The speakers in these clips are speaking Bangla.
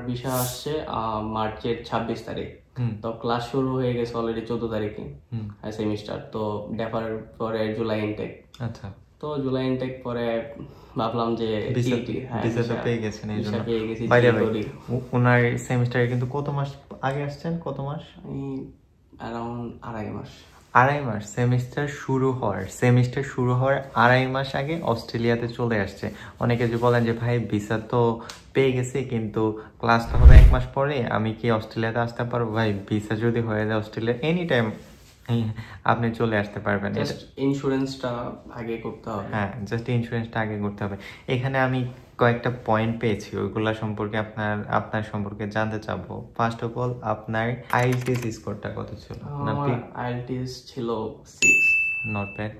ভিসা আসছে মার্চের 26 তারিখ। তো ক্লাস শুরু হয়ে গেছে অলরেডি 14 তারিখে সেমিস্টার। তো ডেপার পরে জুলাই ইনটেক। আচ্ছা, তো জুলাই ইনটেক পরে ভাবলাম যে ভিসাটা পেয়ে গেছেন এই জন্য। পেয়ে গেছি। বাইরে ওনার সেমিস্টারে কিন্তু কত মাস আগে আসছেন? কত মাস? অ্যারাউন্ড 2.5 মাস। 2.5 মাস। সেমিস্টার শুরু হওয়ার 2.5 মাস আগে অস্ট্রেলিয়াতে চলে আসছে। অনেকে যে বলেন যে ভাই ভিসা তো পেয়ে গেছি কিন্তু ক্লাস তো হবে 1 মাস পরে, আমি কি অস্ট্রেলিয়াতে আসতে পারবো? ভাই ভিসা যদি হয়ে যায় অস্ট্রেলিয়া এনি টাইম আপনি চলে আসতে পারবেন। ইন্স্যুরেন্সটা আগে করতে হবে। হ্যাঁ, জাস্ট ইন্স্যুরেন্সটা আগে করতে হবে। এখানে আমি কয়েকটা পয়েন্ট পেয়েছি, ওইগুলা সম্পর্কে আপনার সম্পর্কে জানতে চাবো। ফার্স্ট অফ অল, আপনার আইএলটিএস স্কোরটা কত ছিল? আমার আইএলটিএস ছিল 6। Not bad.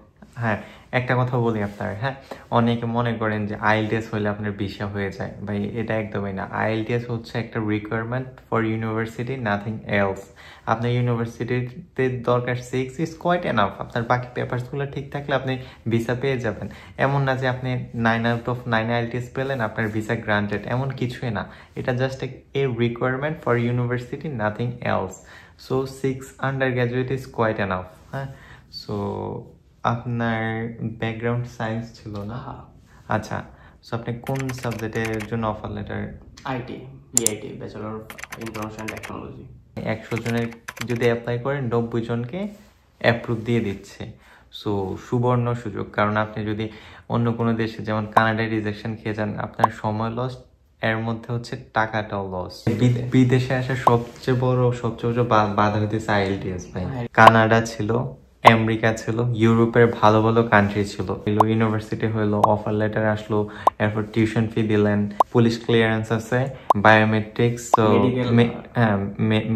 হ্যাঁ, একটা কথা বলি আপনার, হ্যাঁ, অনেকে মনে করেন যে আইএলটিএস হলে আপনার ভিসা হয়ে যায়। ভাই এটা একদমই না। আইএলটিএস হচ্ছে একটা requirement for university, nothing else. আপনার ইউনিভার্সিটিতে দরকার 6 ইজ কোয়াইট এনাফ। আপনার বাকি পেপারসগুলো ঠিক থাকলে আপনি ভিসা পেয়ে যাবেন। এমন না যে আপনি 9 আউট অফ 9 আইএলটিএস পেলেন, আপনার ভিসা গ্রান্টেড, এমন কিছুই না। এটা just a requirement for university, nothing else. So 6 undergraduate is quite enough. হ্যাঁ, সো আপনার ব্যাকগ্রাউন্ড সায়েন্স ছিল না? আচ্ছা, সো আপনি কোন সাবজেক্টের জন্য offer letter? IT, BIT, bachelor of information technology. 100 জনের যদি অ্যাপ্লাই করেন 90 জনকে অ্যাপ্রুভ দিয়ে দিচ্ছে। সো সুবর্ণ সুযোগ। কারণ আপনি যদি অন্য কোনো দেশে যেমন কানাডায় রিজেকশন খেয়ে যান, আপনার সময় লস, এর মধ্যে হচ্ছে টাকাটাও লস। বিদেশে আসা সবচেয়ে বড় বাধা হইতেছে আইএলটিএস। ভাই কানাডা ছিল, আমেরিকা ছিল, ইউরোপের ভালো ভালো কান্ট্রি ছিল, ইউনিভার্সিটি হইলো, অফার লেটার আসলো, এরপর টিউশন ফি দিলেন, পুলিশ ক্লিয়ারেন্স আছে, বায়োমেট্রিক্স, হ্যাঁ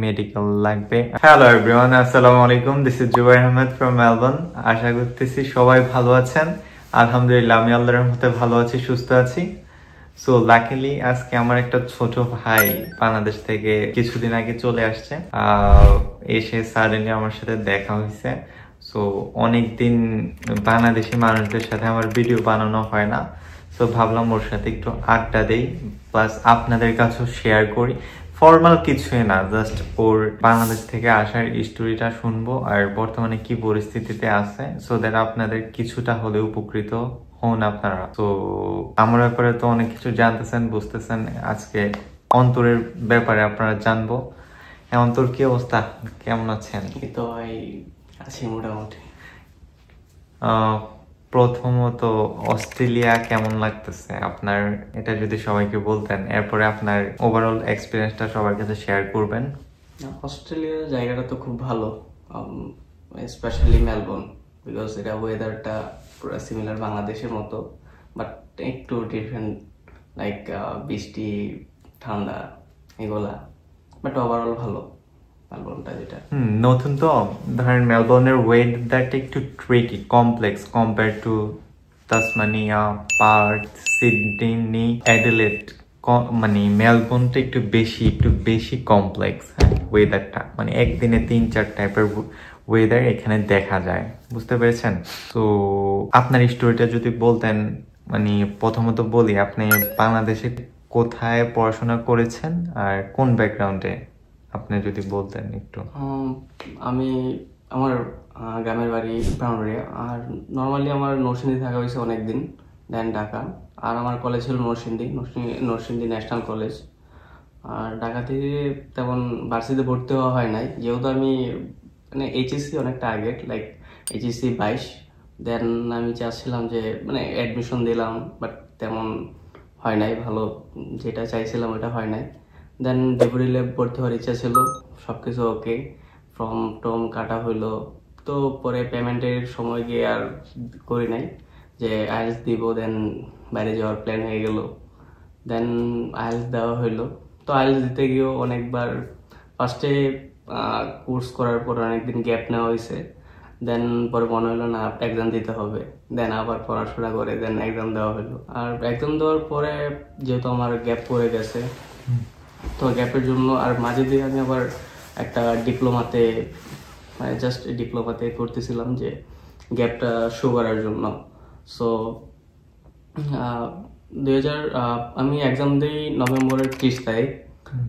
মেডিকেল লাগবে। হ্যালো এভরিওয়ান, আসসালামু আলাইকুম, this is Zubair Ahmed from Melbourne. আশা করতেছি সবাই ভালো আছেন। আলহামদুলিল্লাহ, আমি আল্লাহর রহমতে ভালো আছি, সুস্থ আছি। সো লাকিলি আজকে আমার একটা ছোট ভাই বাংলাদেশ থেকে কিছুদিন আগে চলে আসছে। এসে সাডেনলি আমার সাথে দেখা হয়েছে। সো অনেকদিন বাংলাদেশি মানুষদের সাথে আমার ভিডিও বানানো হয় না। সো ভাবলাম ওর সাথে একটু আড্ডা দেই, প্লাস আপনাদের কাছেও শেয়ার করি। ফর্মাল কিছুই না, জাস্ট ওর বাংলাদেশ থেকে আসার স্টোরিটা শুনবো আর বর্তমানে কি পরিস্থিতিতে আছে, সো দ্যাট আপনাদের কিছুটা হলেও উপকৃত হন আপনারা। তো আমার ব্যাপারে তো অনেক কিছু জানতেছেন, বুঝতেছেন। আজকে অন্তরের ব্যাপারে আপনারা জানবো। অন্তর, কি অবস্থা, কেমন আছেন? তো ভাই আছি মোটামুটি। প্রথমত অস্ট্রেলিয়া কেমন লাগতেছে আপনার, এটা যদি সবাইকে বলতেন, এরপরে আপনার ওভারঅল এক্সপিরিয়েন্সটা সবার কাছে শেয়ার করবেন। অস্ট্রেলিয়ার জায়গাটা তো খুব ভালো, স্পেশালি মেলবোর্ন, বিকজ এটা ওয়েদারটা পুরো সিমিলার বাংলাদেশের মতো, বাট একটু ডিফারেন্ট, লাইক বৃষ্টি, ঠান্ডা, এগুলা, বাট ওভারঅল ভালো মেলবোর্নটা। যেটা নতুন তো ধরেন মেলবোর্নের ওয়েদারটা একটু tricky, complex compare to Tasmania, Partha, Sydney, Adelaide. মানে মেলবোর্নটা একটু বেশি কমপ্লেক্স। হ্যাঁ, ওয়েদারটা মানে একদিনে 3-4 টাইপের ওয়েদার এখানে দেখা যায়, বুঝতে পেরেছেন? তো আপনার স্টোরিটা যদি বলতেন। মানে প্রথমত বলি, আপনি বাংলাদেশে কোথায় পড়াশোনা করেছেন আর কোন ব্যাকগ্রাউন্ডে, আপনি যদি বলতেন একটু। আমার গ্রামের বাড়ি ব্রাহ্মণবাড়িয়া, আর নর্মালি আমার নরসিংদী থাকা হয়েছে অনেকদিন, দেন ঢাকা। আর আমার কলেজ ছিল নরসিংদী ন্যাশনাল কলেজ। আর ঢাকা থেকে তেমন ভার্সিটিতে ভর্তি হওয়া হয় নাই, যেহেতু আমি মানে এইচএসসি অনেকটা আগে, লাইক এইচএসসি 22, দেন আমি চাচ্ছিলাম যে মানে অ্যাডমিশন দিলাম, বাট তেমন হয় নাই ভালো, যেটা চাইছিলাম ওটা হয় নাই। দেন ডিব্রুগড়ে ভর্তি হওয়ার ইচ্ছা ছিল, সব কিছু ওকে, ফর্ম টম কাটা হইলো। তো পরে পেমেন্টের সময় গিয়ে আর করি নাই, যে আইএলটিএস দিব, দেন বাইরে যাওয়ার প্ল্যান হয়ে গেল। দেন আইএলটিএস দেওয়া হইলো। তো আইএলটিএস দিতে গিয়েও অনেকবার ফার্স্টে কোর্স করার পর অনেকদিন গ্যাপ নেওয়া হয়েছে। দেন পরে মনে হলো না, এক্সাম দিতে হবে, দেন আবার পড়াশোনা করে দেন এক্সাম দেওয়া হলো। আর এক্সাম দেওয়ার পরে যেহেতু আমার গ্যাপ পড়ে গেছে, তো গ্যাপের জন্য আর মাঝে দিয়ে আমি আবার একটা ডিপ্লোমাতে, মানে জাস্ট ডিপ্লোমাতে করতেছিলাম, যে গ্যাপটা শো করার জন্য। সো আমি এক্সাম দিই নভেম্বরের 30 তারিখ।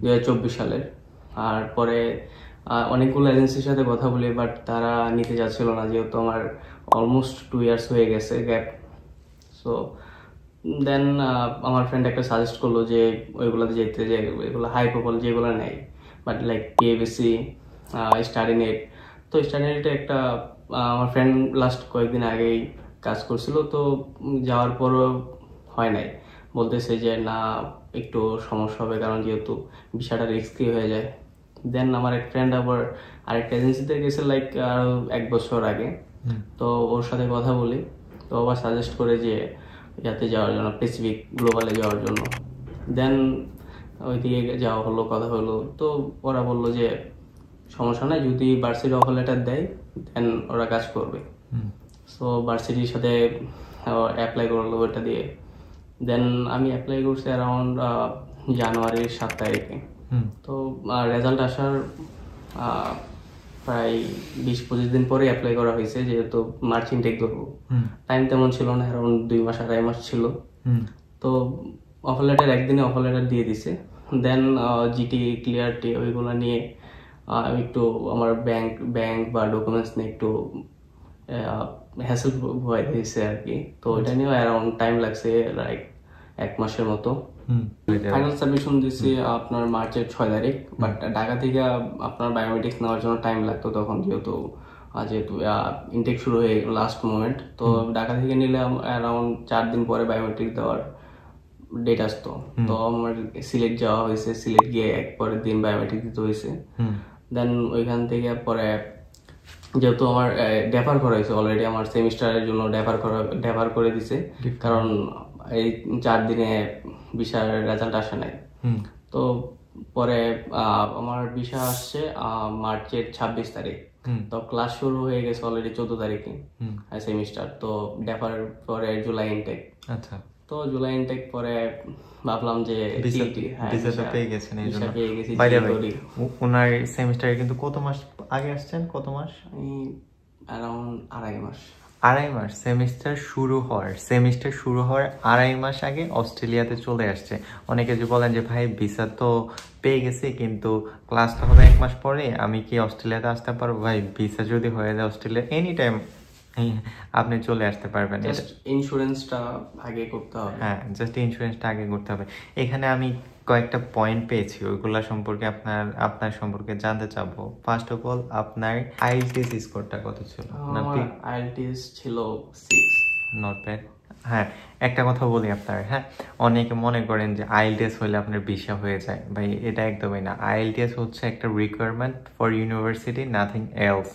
2024 সালের। আর পরে অনেকগুলো এজেন্সির সাথে কথা বলি, বাট তারা নিতে চাচ্ছিল না, যেহেতু আমার অলমোস্ট 2 ইয়ার্স হয়ে গেছে গ্যাপ। সো দেন আমার ফ্রেন্ড একটা সাজেস্ট করলো যে ওইগুলোতে যেতে, যে এগুলো হাই প্রোফাইল যেগুলো নেয়, but like PABC, study net. তো স্টাডি নেটে একটা আমার ফ্রেন্ড লাস্ট কয়েকদিন আগেই কাজ করছিল, তো যাওয়ার পরও হয় নাই, বলতেছে যে না একটু সমস্যা হবে, কারণ যেহেতু বিষয়টা রিস্কি হয়ে যায়। দেন আমার এক ফ্রেন্ড আবার আরেকটা এজেন্সিতে গেছে লাইক আরও 1 বছর আগে, তো ওর সাথে কথা বলি, তো আবার সাজেস্ট করে যে ইয়াতে যাওয়ার জন্য, প্যাসিফিক গ্লোবালে যাওয়ার জন্য। দেন ওইদিকে যাওয়া হলো, কথা হলো, তো ওরা বললো যে সমস্যা নাই, যদি ভার্সিটি অফার লেটার দেয় দেন ওরা কাজ করবে। সো ভার্সিটির সাথে অ্যাপ্লাই করলো ওটা দিয়ে। দেন আমি অ্যাপ্লাই করছি অ্যারাউন্ড জানুয়ারির 7 তারিখে। তো রেজাল্ট আসার প্রায় 20-25 দিন পরে অ্যাপ্লাই করা হয়েছে, যেহেতু মার্চ ইনটেক ধরবো, টাইম তেমন ছিল না, অ্যারাউন্ড 2 মাস 2.5 মাস ছিল। তো অফার লেটার একদিনে অফার লেটার দিয়ে দিছে। দেন জিটি ক্লিয়ারটি ওইগুলো নিয়ে একটু আমার ব্যাংক বা ডকুমেন্টস নিয়ে একটু হ্যাসেল হয়ে দিয়েছে আর কি। তো ওইটা নিয়েও অ্যারাউন্ড টাইম লাগছে লাইক 1 মাসের মতো। ফাইনাল সাবমিশন দিয়েছি আপনার মার্চের 6 তারিখ, বাট ঢাকা থেকে আপনার বায়োমেট্রিক্স নেওয়ার জন্য টাইম লাগতো তখন, যেহেতু ইনটেক শুরু হয়ে লাস্ট মোমেন্ট। তো ঢাকা থেকে নিলে অ্যারাউন্ড 4 দিন পরে বায়োমেট্রিক দেওয়ার ডেট আসতো। তো আমার সিলেট যাওয়া হয়েছে, সিলেট গিয়ে পরের দিন বায়োমেট্রিক দিতে হয়েছে। দেন ওইখান থেকে পরে যেহেতু আমার ডেফার করা হয়েছে অলরেডি, আমার সেমিস্টারের জন্য ডেফার করে দিছে, কারণ এই 4 দিনে ভিসার রেজাল্ট আসে নাই। তো পরে আমার ভিসা আসছে মার্চের 26 তারিখ। তো ক্লাস শুরু হয়ে গেছে অলরেডি 14 তারিখে সেমিস্টার। তো ডেফার পরে জুলাই ইনটেক। আচ্ছা, তো জুলাই ইনটেক পরে ভাবলাম যে ভিসাটা পেয়ে গেছেন, এই জন্য বাই দ্য ওয়ে ওনার সেমিস্টারে কিন্তু কত মাস আগে আসছেন? কত মাস? অ্যারাউন্ড 2.5 মাস। 2.5 মাস সেমিস্টার শুরু হওয়ার 2.5 মাস আগে অস্ট্রেলিয়াতে চলে আসছে। অনেকে যে বলেন যে ভাই ভিসা তো পেয়ে গেছি, কিন্তু ক্লাসটা হবে 1 মাস পরে, আমি কি অস্ট্রেলিয়াতে আসতে পারবো? ভাই ভিসা যদি হয়ে যায় অস্ট্রেলিয়া এনি টাইম আপনি চলে আসতে পারবেন। জাস্ট ইন্স্যুরেন্সটা আগে করতে হবে। হ্যাঁ, জাস্ট ইন্স্যুরেন্সটা আগে করতে হবে। এখানে আমি কয়েকটা পয়েন্ট পেয়েছি, ওইগুলা সম্পর্কে আপনার সম্পর্কে জানতে চাবো। ফার্স্ট অফ অল, আপনার আইএলটিএস স্কোরটা কত ছিল? আমার আইএলটিএস ছিল 6। Not bad. হ্যাঁ, একটা কথা বলি আপনার, হ্যাঁ, অনেকে মনে করেন যে আইএলটিএস হলে আপনার ভিসা হয়ে যায়। ভাই এটা একদমই না। আইএলটিএস হচ্ছে একটা requirement for university, nothing else.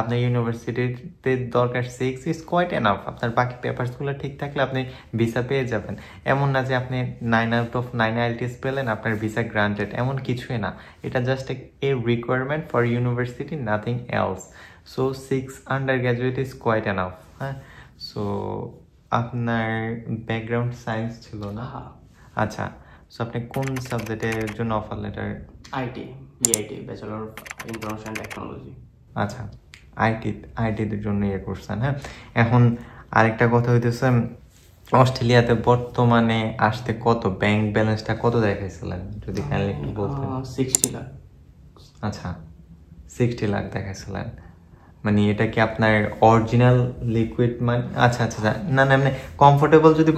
আপনার ইউনিভার্সিটিতে দরকার 6 ইজ কোয়াইট এনাফ। আপনার বাকি পেপারসগুলো ঠিক থাকলে আপনি ভিসা পেয়ে যাবেন। এমন না যে আপনি 9 আউট অফ 9 আইএলটিএস পেলেন, আপনার ভিসা গ্রান্টেড, এমন কিছুই না। এটা just a requirement for university, nothing else. So 6 undergraduate is quite enough. হ্যাঁ, সো আপনার ব্যাকগ্রাউন্ড সায়েন্স ছিল না? আচ্ছা, সো আপনি কোন সাবজেক্টের জন্য offer letter? BIT, bachelor of information technology. আচ্ছা, আইটির জন্য ইয়ে করছেন। হ্যাঁ, এখন আরেকটা কথা হইতেছে, অস্ট্রেলিয়াতে বর্তমানে আসতে কত ব্যাংক ব্যালেন্সটা কত দেখাইছিলেন যদি কাইন্ডলি একটু বলতেন? 60 লাখ। আচ্ছা, 60 লাখ দেখাইছিলেন। মানে এটা কি আপনার অরিজিনাল লিকুইড মানি? আচ্ছা আচ্ছা, না না, মানে কমফোর্টেবল যদি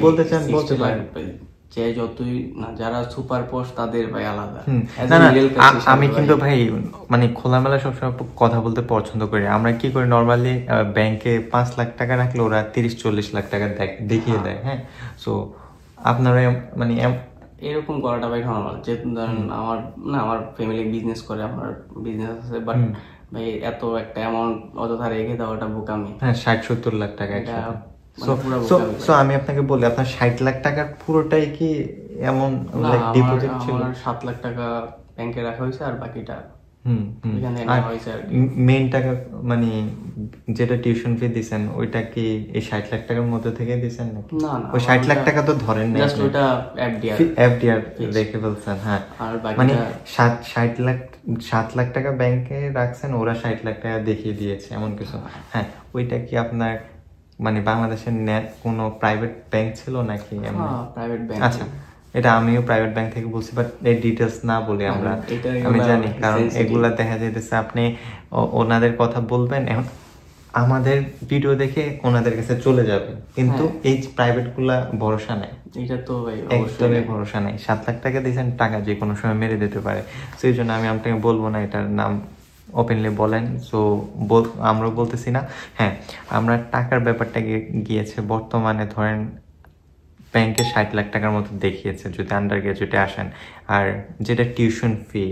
বলতে চান বলতে পারেন। যে যতই না, যারা সুপার পোস্ট তাদের ভাই আলাদা। না না, আমি কিন্তু ভাই মানে খোলামেলা সবসময় কথা বলতে পছন্দ করি। আমরা কি করি নর্মালি, ব্যাংকে 5 লাখ টাকা রাখলে ওরা 30-40 লাখ টাকা দেখিয়ে দেয়। হ্যাঁ, সো আপনারা মানে এরকম করাটা ভাই নরমাল। যে আমার ফ্যামিলি বিজনেস করে, আমার বিজনেস আছে, বাট ভাই এত একটা অ্যামাউন্ট অযথা রেখে দেওয়াটা বোকামি। হ্যাঁ, 60-70 লাখ টাকা একসাথে। সো আমি আপনাকে বলি, আপনার 60 লাখ টাকার পুরোটাই কি এমন লাইক ডিপোজিট ছিল? 7 লাখ টাকা ব্যাংকে রাখা হয়েছে, আর বাকিটা মেইন টাকা মানে যেটা টিউশন ফি দিছেন ওইটা কি এই 60 লাখ টাকার মধ্যে থেকে দিছেন নাকি? না না, ওই 60 লাখ টাকা তো ধরেন না, জাস্ট ওটা এফডিআর রেখে ফেলছেন। হ্যাঁ, মানে 7 লাখ টাকা ব্যাংকে রাখছেন, ওরা 60 লাখ টাকা দেখিয়ে দিয়েছে এমন কিছু। হ্যাঁ, ওইটা কি আপনার মানে বাংলাদেশের কোনো প্রাইভেট ব্যাংক ছিল নাকি? Private bank. আচ্ছা, এটা আমিও প্রাইভেট ব্যাংক থেকে বলছি, বাট এই ডিটেলস না বলি আমরা, আমি জানি, কারণ এগুলা দেখা যাইতেছে আপনি ওনাদের কথা বলবেন, এখন আমাদের ভিডিও দেখে ওনাদের কাছে চলে যাবে, কিন্তু এই প্রাইভেট গুলা ভরসা নেই, এটা তো ভাই একদমই ভরসা নেই। 7 লাখ টাকা দিয়েছেন, টাকা যে কোনো সময় মেরে দিতে পারে। সেই জন্য আমি আপনাকে বলবো না এটার নাম ওপেনলি বলেন, সো আমরাও বলতেছি না। হ্যাঁ, আমরা টাকার ব্যাপারটা গিয়েছে বর্তমানে ধরেন ব্যাংকে 60 লাখ টাকার মতো দেখিয়েছে যদি আন্ডার গ্রাজুয়েটে আসেন। আর যেটা টিউশন ফি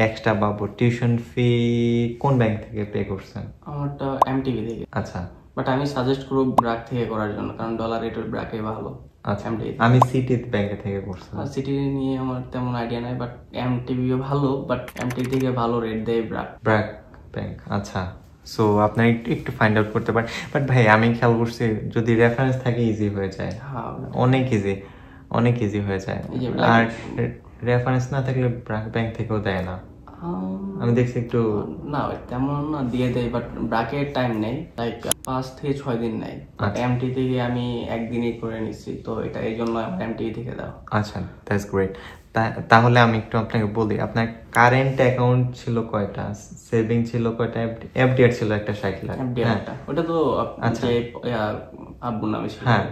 এক্সট্রা বাবু, টিউশন ফি কোন ব্যাংক থেকে পে করছেন? আমারটা এমটিভি থেকে। আচ্ছা, বাট আমি সাজেস্ট করব ব্র্যাক থেকে করার জন্য, কারণ ডলার রেটের ব্র্যাকে ভালো। আচ্ছা, আমি সিটি ব্যাংকে থেকে করছি। সিটি নিয়ে আমার তেমন আইডিয়া নাই, বাট এমটিভিও ভালো, বাট এমটিভি থেকে ভালো রেট দেয় ব্র্যাক ব্যাংক। আচ্ছা, সো আপনার একটু ফাইন্ড আউট করতে পারেন। বাট ভাই আমি খেয়াল করছি যদি রেফারেন্স থাকে ইজি হয়ে যায়, অনেক ইজি হয়ে যায়। আর রেফারেন্স না থাকলে ব্র্যাক ব্যাংক থেকেও দেয় না, আমি দেখছি একটু না তেমন না দিয়ে দেয়, বাট ব্র্যাকের টাইম নেই, লাইক 5 থেকে 6 দিন নেই। এমটি থেকে আমি একদিনই করে নিচ্ছি, তো এটা এই জন্য এমটি থেকে দাও। আচ্ছা, দ্যাটস গ্রেট। তাহলে আমি একটু আপনাকে বলি, আপনার কারেন্ট অ্যাকাউন্ট ছিল কয়টা, সেভিং ছিল কয়টা, এফডিআর ছিল একটা 60 লাখ। ওটা তো আব্বুর নামে ছিল। হ্যাঁ,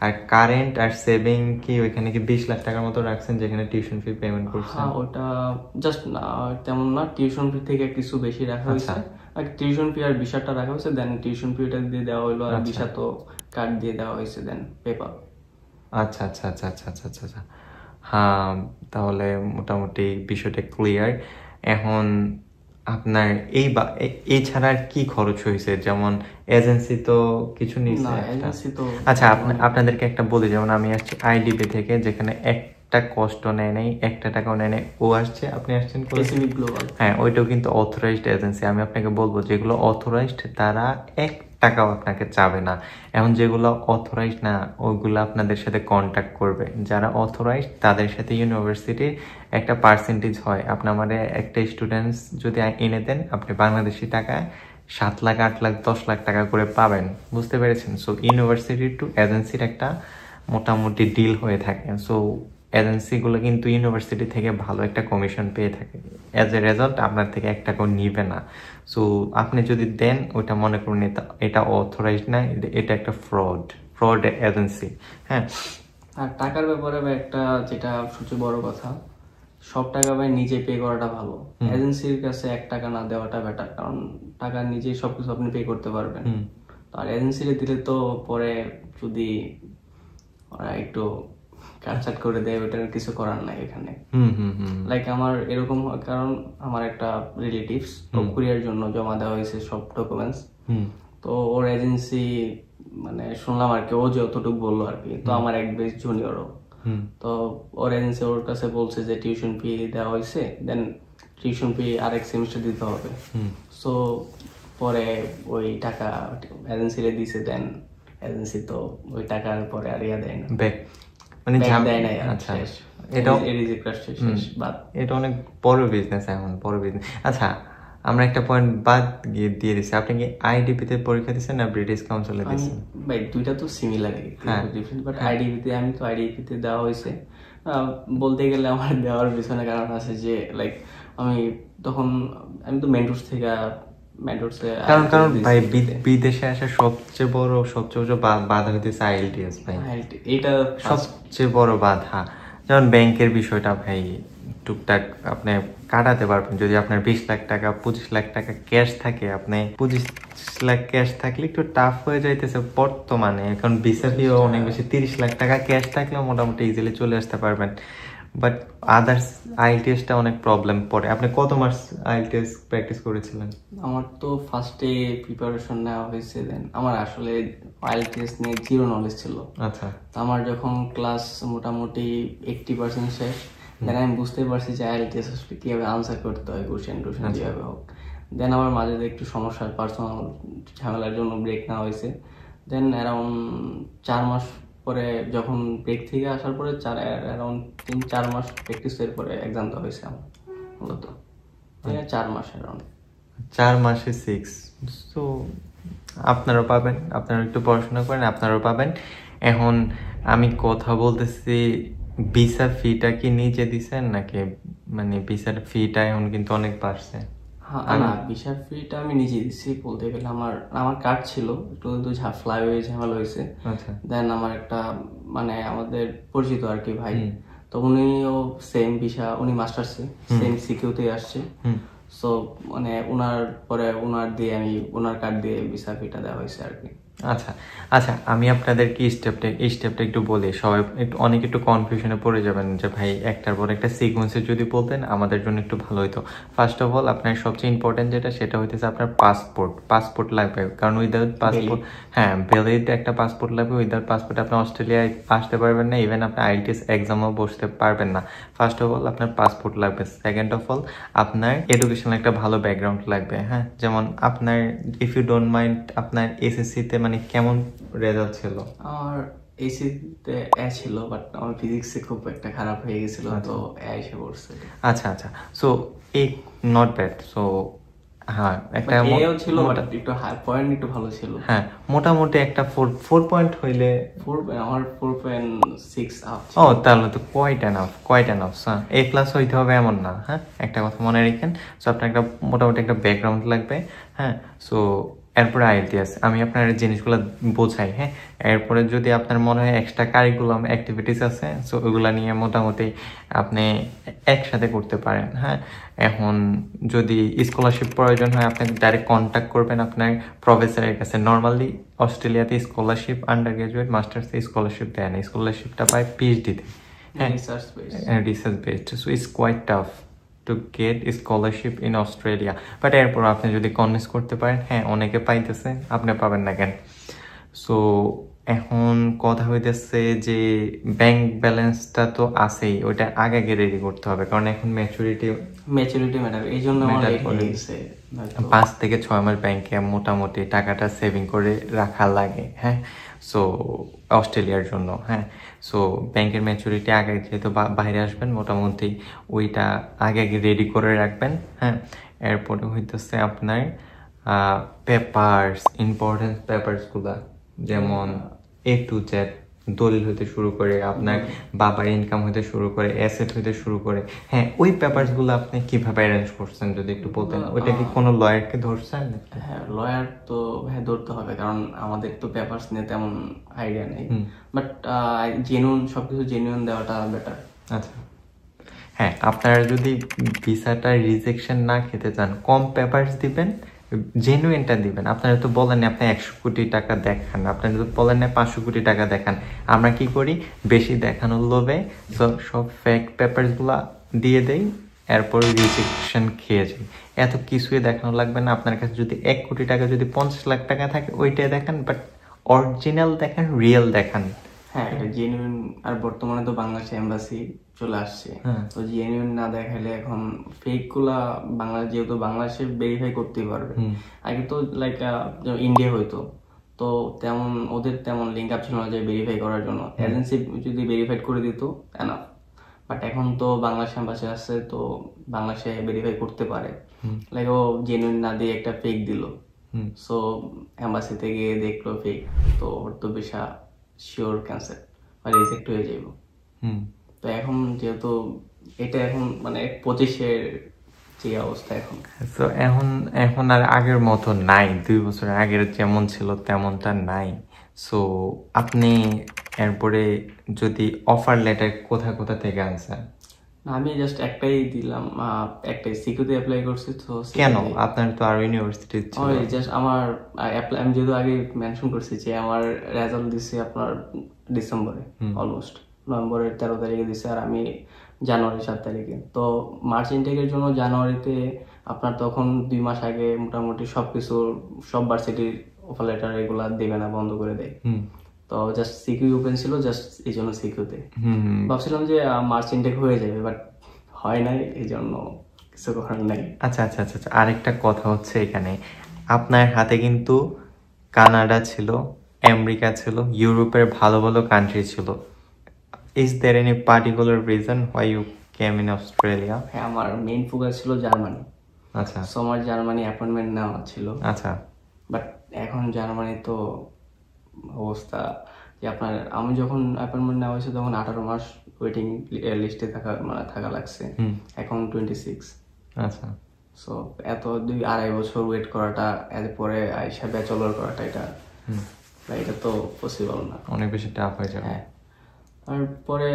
আর কারেন্ট আর সেভিং কি ওইখানে কি 20 লাখ টাকার মতো রাখছেন যেখানে টিউশন ফি পেমেন্ট করছেন? হ্যাঁ, ওটা জাস্ট না তেমন না, টিউশন ফি থেকে কিছু বেশি রাখা হয়েছে। আর টিউশন ফি আর ভিসাটা রাখা হয়েছে, দেন টিউশন ফিটা দিয়ে দেওয়া হলো, আর ভিসা তো কার্ড দিয়ে দেওয়া হয়েছে, দেন পেপার। আচ্ছা আচ্ছা আচ্ছা আচ্ছা আচ্ছা আচ্ছা আচ্ছা, হ্যাঁ, তাহলে মোটামুটি বিষয়টা ক্লিয়ার। এখন আপনার এছাড়া আর কি খরচ হয়েছে? যেমন এজেন্সি তো কিছু নিচ্ছে। আচ্ছা, আপনাদেরকে একটা বলি, যেমন আমি আসছি আইডিবি থেকে, যেখানে একটা কষ্ট নেয় নাই, একটা টাকাও নেয় নাই, ও আসছে, আপনি আসছেন পেসিফিক গ্লোবাল। হ্যাঁ, ওইটাও কিন্তু অথরাইজড এজেন্সি। আমি আপনাকে বলবো যেগুলো অথরাইজড তারা 1 টাকাও আপনাকে চাবে না। এখন যেগুলো অথরাইজড না ওইগুলো আপনাদের সাথে কন্ট্যাক্ট করবে। যারা অথরাইজড তাদের সাথে ইউনিভার্সিটির একটা পার্সেন্টেজ হয়। আপনি আমাদের একটা স্টুডেন্টস যদি এনে দেন, আপনি বাংলাদেশি টাকায় 7 লাখ 8 লাখ 10 লাখ টাকা করে পাবেন, বুঝতে পেরেছেন? সো ইউনিভার্সিটি টু এজেন্সির একটা মোটামুটি ডিল হয়ে থাকে। সো এজেন্সিগুলো কিন্তু ইউনিভার্সিটি থেকে ভালো একটা কমিশন পেয়ে থাকে, অ্যাজ এ রেজাল্ট আপনার থেকে 1 টাকাও নিবে না। সো আপনি যদি দেন, ওইটা মনে করুন এটা অথরাইজড না, এটা একটা ফ্রড এজেন্সি। হ্যাঁ, আর টাকার ব্যাপারে একটা যেটা সবচেয়ে বড় কথা, সব টাকা ভাই নিজে পে করাটা ভালো। এজেন্সির কাছে 1 টাকা না দেওয়াটা বেটার, কারণ টাকা নিজেই সবকিছু আপনি পে করতে পারবেন। আর এজেন্সিরে দিলে তো পরে যদি ওরা একটু কাটছাট করে দেয়, ওটার কিছু করার নাই এখানে। লাইক আমার এরকম হয়, কারণ আমার একটা রিলেটিভস কুরিয়ার জন্য জমা দেওয়া হয়েছে সব ডকুমেন্টস, তো ওর এজেন্সি মানে শুনলাম আর কি, ও যতটুকু বললো আর কি, তো আমার এক বেশ জুনিয়রও, তো ওর এজেন্সি ওর কাছে বলছে যে টিউশন ফি দেওয়া হয়েছে, দেন টিউশন ফি আরেক সেমিস্টার দিতে হবে। সো পরে ওই টাকা এজেন্সিরে দিছে, দেন এজেন্সি তো ওই টাকার পরে আর ইয়া দেয় না, মানে দেয় নাই। আচ্ছা, এটা অনেক বড় বিজনেস, এখন বড় বিজনেস। আচ্ছা, আমরা একটা পয়েন্ট বাদ দিয়ে দিচ্ছি, আপনি কি আইডিপি তে পরীক্ষা দিচ্ছেন না ব্রিটিশ কাউন্সিলে দিচ্ছেন? ভাই দুইটা তো সিমিলার, বাট আইডিপি তে আমি তো আইডিপি তে দেওয়া হয়েছে। বলতে গেলে আমার দেওয়ার পিছনে কারণ আছে যে লাইক আমি তো কারণ ভাই বিদেশে আসা সবচেয়ে বড় বাধা হইতেছে আইএলটিএস ভাই, এটা সবচেয়ে বড় বাধা। যেমন ব্যাংকের বিষয়টা ভাই টুকটাক আপনি কাটাতে পারবেন যদি আপনার 20 লাখ টাকা 25 লাখ টাকা ক্যাশ থাকে। আপনি 25 লাখ ক্যাশ থাকলে একটু টাফ হয়ে যাইতেছে বর্তমানে, এখন ভিসাফিও অনেক বেশি। 30 লাখ টাকা ক্যাশ থাকলেও মোটামুটি ইজিলি চলে আসতে পারবেন। বাট আদার্স আইএলটিএসটা অনেক প্রবলেম পড়ে। আপনি কত মাস আইএলটিএস প্র্যাকটিস করেছিলেন? আমার তো ফার্স্টে প্রিপারেশন নেওয়া হয়েছে, দেন আমার আসলে আইএলটিএস নিয়ে জিরো নলেজ ছিল। আচ্ছা, আমার যখন ক্লাস মোটামুটি 80% শেষ, দেন আমি বুঝতে পারছি যে আইএলটিএস আসলে কিভাবে আনসার করতে হয়, কোশ্চেন যেভাবে হোক। দেন আমার মাঝে একটু সমস্যার পার্সোনাল ঝামেলার জন্য ব্রেক নেওয়া হয়েছে। দেন অ্যারাউন্ড 4 মাস পরে, যখন ব্রেক থেকে আসার পরে অ্যারাউন্ড 3-4 মাস প্র্যাকটিসের পরে এক্সাম দেওয়া হয়েছে আমার মূলত। 4 মাস অ্যারাউন্ড 4 মাসে 6। তো আপনারাও পাবেন, আপনারা একটু পড়াশোনা করেন, আপনারাও পাবেন। এখন আমি কথা বলতেছি ভিসা ফিটা কি নিজে দিছেন নাকি, মানে ভিসার ফিটা এখন কিন্তু অনেক বাড়ছে? হ্যাঁ না, ভিসা ফিটা আমি নিজে দিচ্ছি বলতে গেলে। আমার আমার কার্ড ছিল, একটু একটু ফ্লাইওয়ে ঝামেলা হয়েছে। আচ্ছা। দেন আমার একটা মানে আমাদের পরিচিত আর কি ভাই, তো উনিও সেম ভিসা, উনি মাস্টার্সে সেম সিকিউতে আসছে। সো মানে ওনার দিয়ে আমি ওনার কার্ড দিয়ে ভিসা ফিটা দেওয়া হয়েছে আর কি। আচ্ছা আচ্ছা, আমি আপনাদেরকে স্টেপটা একটু বলি, সবাই অনেক একটু কনফিউশনে পড়ে যাবেন যে ভাই একটার পর একটা সিকোয়েন্সে যদি বলতেন আমাদের জন্য একটু ভালো হতো। ফার্স্ট অফ অল আপনার সবচেয়ে ইম্পর্টেন্ট যেটা, সেটা হইতেছে আপনার পাসপোর্ট লাগবে, কারণ উইদাউট পাসপোর্ট, হ্যাঁ ভ্যালিড একটা পাসপোর্ট লাগবে। উইদাউট পাসপোর্ট আপনি অস্ট্রেলিয়ায় আসতে পারবেন না, ইভেন আপনি আইএলটিএস এক্সামও বসতে পারবেন না। ফার্স্ট অফ অল আপনার পাসপোর্ট লাগবে। সেকেন্ড অফ অল আপনার এডুকেশনাল একটা ভালো ব্যাকগ্রাউন্ড লাগবে। হ্যাঁ, যেমন আপনার ইফ ইউ ডোন্ট মাইন্ড আপনার এসএসসিতে মানে কেমন রেজাল্ট ছিল? আমার এসিতে এ ছিল, বাট আমার ফিজিক্সে খুব একটা খারাপ হয়ে গেছিল, তো এ এসে পড়ছে। আচ্ছা আচ্ছা, so A not bad. So হ্যাঁ, একটা এও ছিল, বাট একটু হাই পয়েন্ট একটু ভালো ছিল। হ্যাঁ, মোটামুটি একটা 4 পয়েন্ট হইলে আমার 4.6 আপ। ও তাহলে তো কোয়াইট এনাফ। এ প্লাস হইতে হবে এমন না। হ্যাঁ, একটা কথা মনে রাখেন। সো আপনার একটা মোটামুটি একটা ব্যাকগ্রাউন্ড লাগবে। হ্যাঁ, সো এরপরে আইএলটিএস আমি আপনার জিনিসগুলো বোঝাই। হ্যাঁ, এরপরে যদি আপনার মনে হয় এক্সট্রা কারিকুলাম অ্যাক্টিভিটিস আছে, সো ওগুলো নিয়ে মোটামুটি আপনি একসাথে করতে পারেন। হ্যাঁ, এখন যদি স্কলারশিপ প্রয়োজন হয় আপনি ডাইরেক্ট কন্ট্যাক্ট করবেন আপনার প্রফেসরের কাছে। নর্মালি অস্ট্রেলিয়াতে স্কলারশিপ আন্ডার গ্রাজুয়েট মাস্টার্সে স্কলারশিপ দেয় না, স্কলারশিপটা পায় পিএইচডিতে। হ্যাঁ, research based, so it's quite tough to get scholarship in Australia. But এরপর আপনি যদি কনভিন্স করতে পারেন, হ্যাঁ অনেকে পাইতেছে, আপনি পাবেন না কেন? সো এখন কথা হইতেছে যে ব্যাংক ব্যালেন্সটা তো আছেই, ওইটা আগে রেডি করতে হবে, কারণ এখন ম্যাচুরিটি ম্যাটার, এই জন্য আমার লেট হয়ে গেছে। 5 থেকে 6 মাস ব্যাংকে মোটামুটি টাকাটা সেভিং করে রাখা লাগে। হ্যাঁ, সো অস্ট্রেলিয়ার জন্য। হ্যাঁ, সো ব্যাংকের ম্যাচুরিটি আগে যেহেতু বাইরে আসবেন, মোটামুটি ওইটা আগে রেডি করে রাখবেন। হ্যাঁ, এরপরে হইতেছে আপনার ইম্পর্টেন্ট পেপারসগুলা, যেমন A to Z, দলিল হইতে শুরু করে আপনার বাবার ইনকাম হইতে শুরু করে অ্যাসেট হইতে শুরু করে। হ্যাঁ, ওই পেপারসগুলো আপনি কিভাবে অ্যারেঞ্জ করছেন যদি একটু বলতেন? ওইটা কি কোনো লয়ারকে ধরছেন? হ্যাঁ, লয়ার তো হ্যাঁ ধরতে হবে, কারণ আমাদের তো পেপারস নিয়ে তেমন আইডিয়া নেই। বাট সবকিছু জেনুইন দেওয়াটা বেটার। আচ্ছা, হ্যাঁ, আপনারা যদি ভিসাটা রিজেকশন না খেতে চান, কম পেপারস দিবেন, জেনুইনটা দিবেন। আপনারা তো বলেন আপনি 100 কোটি টাকা দেখান, আপনারা তো বলেন না 500 কোটি টাকা দেখান। আমরা কি করি, বেশি দেখানোর লোভে সব ফেক পেপারসগুলো দিয়ে দেই, এরপর রিজেকশন খেয়ে যাই। এত কিছুই দেখানো লাগবে না। আপনার কাছে যদি 1 কোটি টাকা, যদি 50 লাখ টাকা থাকে, ওইটাই দেখান, বাট অরিজিনাল দেখান, রিয়েল দেখান। হ্যাঁ, এটা জেনুইন। আর বর্তমানে তো বাংলাদেশ এম্বাসি চলে আসছে, তো জেনুইন না দেখাইলে এখন ফেক গুলা যেহেতু বাংলাদেশে ভেরিফাই করতেই পারবে। আগে তো লাইক ইন্ডিয়া হইতো, তো ওদের তেমন লিঙ্ক আপ ছিল না যে ভেরিফাই করার জন্য। এজেন্সি যদি ভেরিফাই করে দিত এনাফ, বাট এখন তো বাংলাদেশ এম্বাসি আসছে, তো বাংলাদেশে ভেরিফাই করতে পারে। লাইক ও জেনুইন না দিয়ে একটা ফেক দিল, সো এম্বাসিতে গিয়ে দেখলো ফেক, তো ওর তো বেশা শিওর ক্যান্সেল বা রিজেক্ট হয়ে যাইব। তো এখন যেহেতু এটা এখন মানে 25-এর যে অবস্থা এখন, তো এখন আর আগের মতো নাই, 2 বছর আগের যেমন ছিল তেমনটা নাই। সো আপনি এরপরে যদি অফার লেটার কোথা থেকে আনছেন? আমি জাস্ট একটাই দিলাম, একটাই সিকিউতে অ্যাপ্লাই করছি। তো কেন, আপনার তো আর ইউনিভার্সিটি ছিল। জাস্ট আমার আমি যেহেতু আগে মেনশন করছি যে আমার রেজাল্ট দিছে আপনার ডিসেম্বরে, অলমোস্ট নভেম্বরের 13 তারিখে দিছে, আর আমি জানুয়ারি 7 তারিখে। তো মার্চ ইনটেকের জন্য জানুয়ারিতে আপনার তখন 2 মাস আগে মোটামুটি সবকিছু সব ভার্সিটির অফার লেটার এগুলা দেবে না, বন্ধ করে দেয়। তো জাস্ট সিকিউ ওপেন ছিল, জাস্ট এই জন্য সিকিউতে ভাবছিলাম যে মার্চ ইনটেক হয়ে যাবে, বাট হয় নাই, এই জন্য কিছু করার নাই। আচ্ছা আচ্ছা আচ্ছা, আরেকটা কথা হচ্ছে এখানে, আপনার হাতে কিন্তু কানাডা ছিল, আমেরিকা ছিল, ইউরোপের ভালো ভালো কান্ট্রি ছিল। Is there any particular reason why you came in Australia? হ্যাঁ, আমার মেইন ফোকাস ছিল জার্মানি। আচ্ছা, সো আমার জার্মানি অ্যাপয়েন্টমেন্ট নেওয়া ছিল। আচ্ছা, বাট এখন জার্মানি তো অবস্থা যে আপনার, আমি যখন অ্যাপয়েন্টমেন্ট নেওয়া হয়েছে তখন 18 মাস ওয়েটিং লিস্টে থাকা লাগছে। এখন 26। আচ্ছা। সো এত 2-2.5 বছর ওয়েট করাটা, এরপরে আইসা ব্যাচেলর করাটা, এটা তো পসিবল না, অনেক বেশি টাফ হয়ে যাবে। হ্যাঁ। তারপরে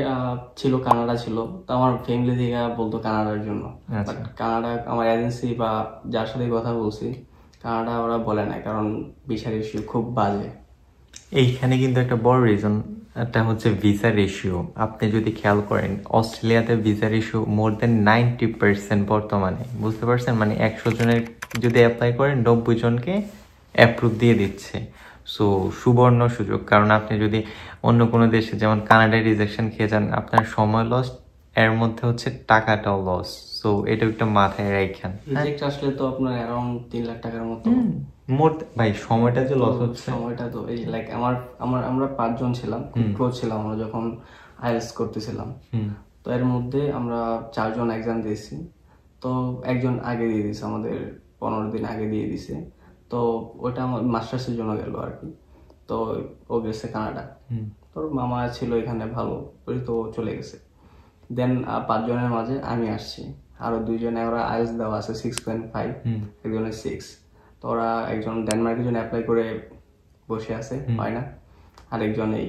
ছিল কানাডা ছিল, তো আমার ফ্যামিলি থেকে বলতো কানাডার জন্য। বাট কানাডা আমার এজেন্সি বা যার সাথে কথা বলছি, কানাডা ওরা বলে না, কারণ ভিসার ইস্যু খুব বাজে। এইখানে কিন্তু একটা বড় রিজন একটা হচ্ছে ভিসার ইস্যু। আপনি যদি খেয়াল করেন অস্ট্রেলিয়াতে ভিসার ইস্যু মোর দেন 90% বর্তমানে, বুঝতে পারছেন? মানে 100 জনের যদি অ্যাপ্লাই করেন 90 জনকে অ্যাপ্রুভ দিয়ে দিচ্ছে। সো সুবর্ণ সুযোগ, কারণ আপনি যদি অন্য কোনো দেশে যেমন কানাডায় রিজেকশন খেয়ে যান, আপনার সময় লস, এর মধ্যে হচ্ছে টাকাটাও লস। সো এটা একটা মাথায় রাখেন। রিজেক্ট আসলে তো আপনার অ্যারাউন্ড 3 লাখ টাকার মতো। ভাই সময়টা যে লস হচ্ছে, সময়টা তো এই লাইক আমরা 5 জন ছিলাম, খুব ক্লোজ ছিলাম আমরা যখন আইএলটিএস করতেছিলাম। তো এর মধ্যে আমরা 4 জন এক্সাম দিয়েছি। তো একজন আগে দিয়ে দিছে, আমাদের 15 দিন আগে দিয়ে দিছে। তো ওটা আমার মাস্টার্সের জন্য গেল আর কি। তো ও গেছে কানাডা, তোর মামা ছিল এখানে ভালো করে, তো চলে গেছে। দেন 5 জনের মাঝে আমি আসছি, আরো 2 জনে ওরা আইএলটিএস দেওয়া আছে 6.5, একজনের 6। তো ওরা একজন ডেনমার্কের জন্য অ্যাপ্লাই করে বসে আছে, হয় না। আরেকজন এই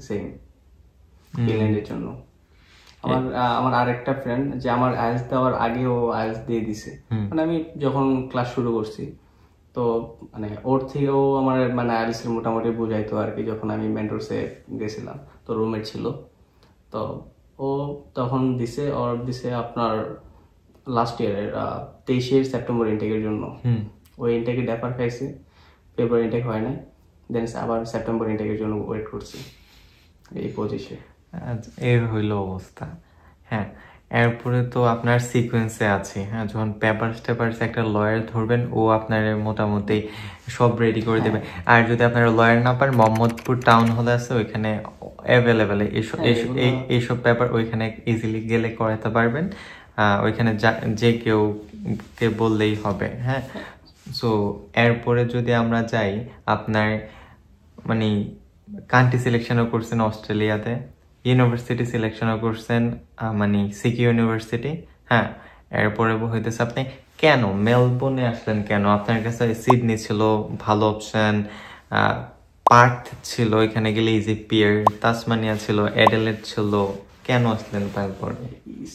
সেম ফিনল্যান্ডের জন্য। আমার আরেকটা ফ্রেন্ড যে আমার আইএলটিএস দেওয়ার আগে ও আইএলটিএস দিয়ে দিছে, মানে আমি যখন ক্লাস শুরু করছি, তো মানে ওর থেকেও আমার মানে আইএলটিএস এর মোটামুটি বুঝাইতো আর কি। যখন আমি মেন্টরসে গেছিলাম, তো রুমমেট ছিল, তো ও তখন দিছে আপনার লাস্ট ইয়ারের 23 সেপ্টেম্বর ইনটেকের জন্য। ওই ইনটেকে ড্যাপার খাইছে, ফেব্রুয়ারি ইনটেক হয় না, দেন আবার সেপ্টেম্বর ইনটেকের জন্য ওয়েট করছি এই 25-এ। এর হইল অবস্থা। হ্যাঁ, এরপরে তো আপনার সিকোয়েন্সে আছে। হ্যাঁ, যখন পেপারস একটা লয়ার ধরবেন, ও আপনার মোটামুটি সব রেডি করে দেবে। আর যদি আপনারা লয়ার না পান, মোহাম্মদপুর টাউন হল আছে, ওইখানে অ্যাভেলেবেল এইসব পেপার ওইখানে ইজিলি গেলে করাতে পারবেন। ওইখানে যে কেউ কে বললেই হবে। হ্যাঁ, সো এরপরে যদি আমরা যাই, আপনার মানে কান্ট্রি সিলেকশনও করছেন অস্ট্রেলিয়াতে, ইউনিভার্সিটি সিলেকশনও করছেন মানে সিকি ইউনিভার্সিটি। হ্যাঁ, এরপরে হইতেছে আপনি কেন মেলবোর্নে আসলেন? কেন? আপনার কাছে সিডনি ছিল ভালো অপশন, পার্থ ছিল, এখানে গেলে ইজি পিয়ার, তাসমানিয়া ছিল, অ্যাডিলেড ছিল, কেন আসলেন তারপরে?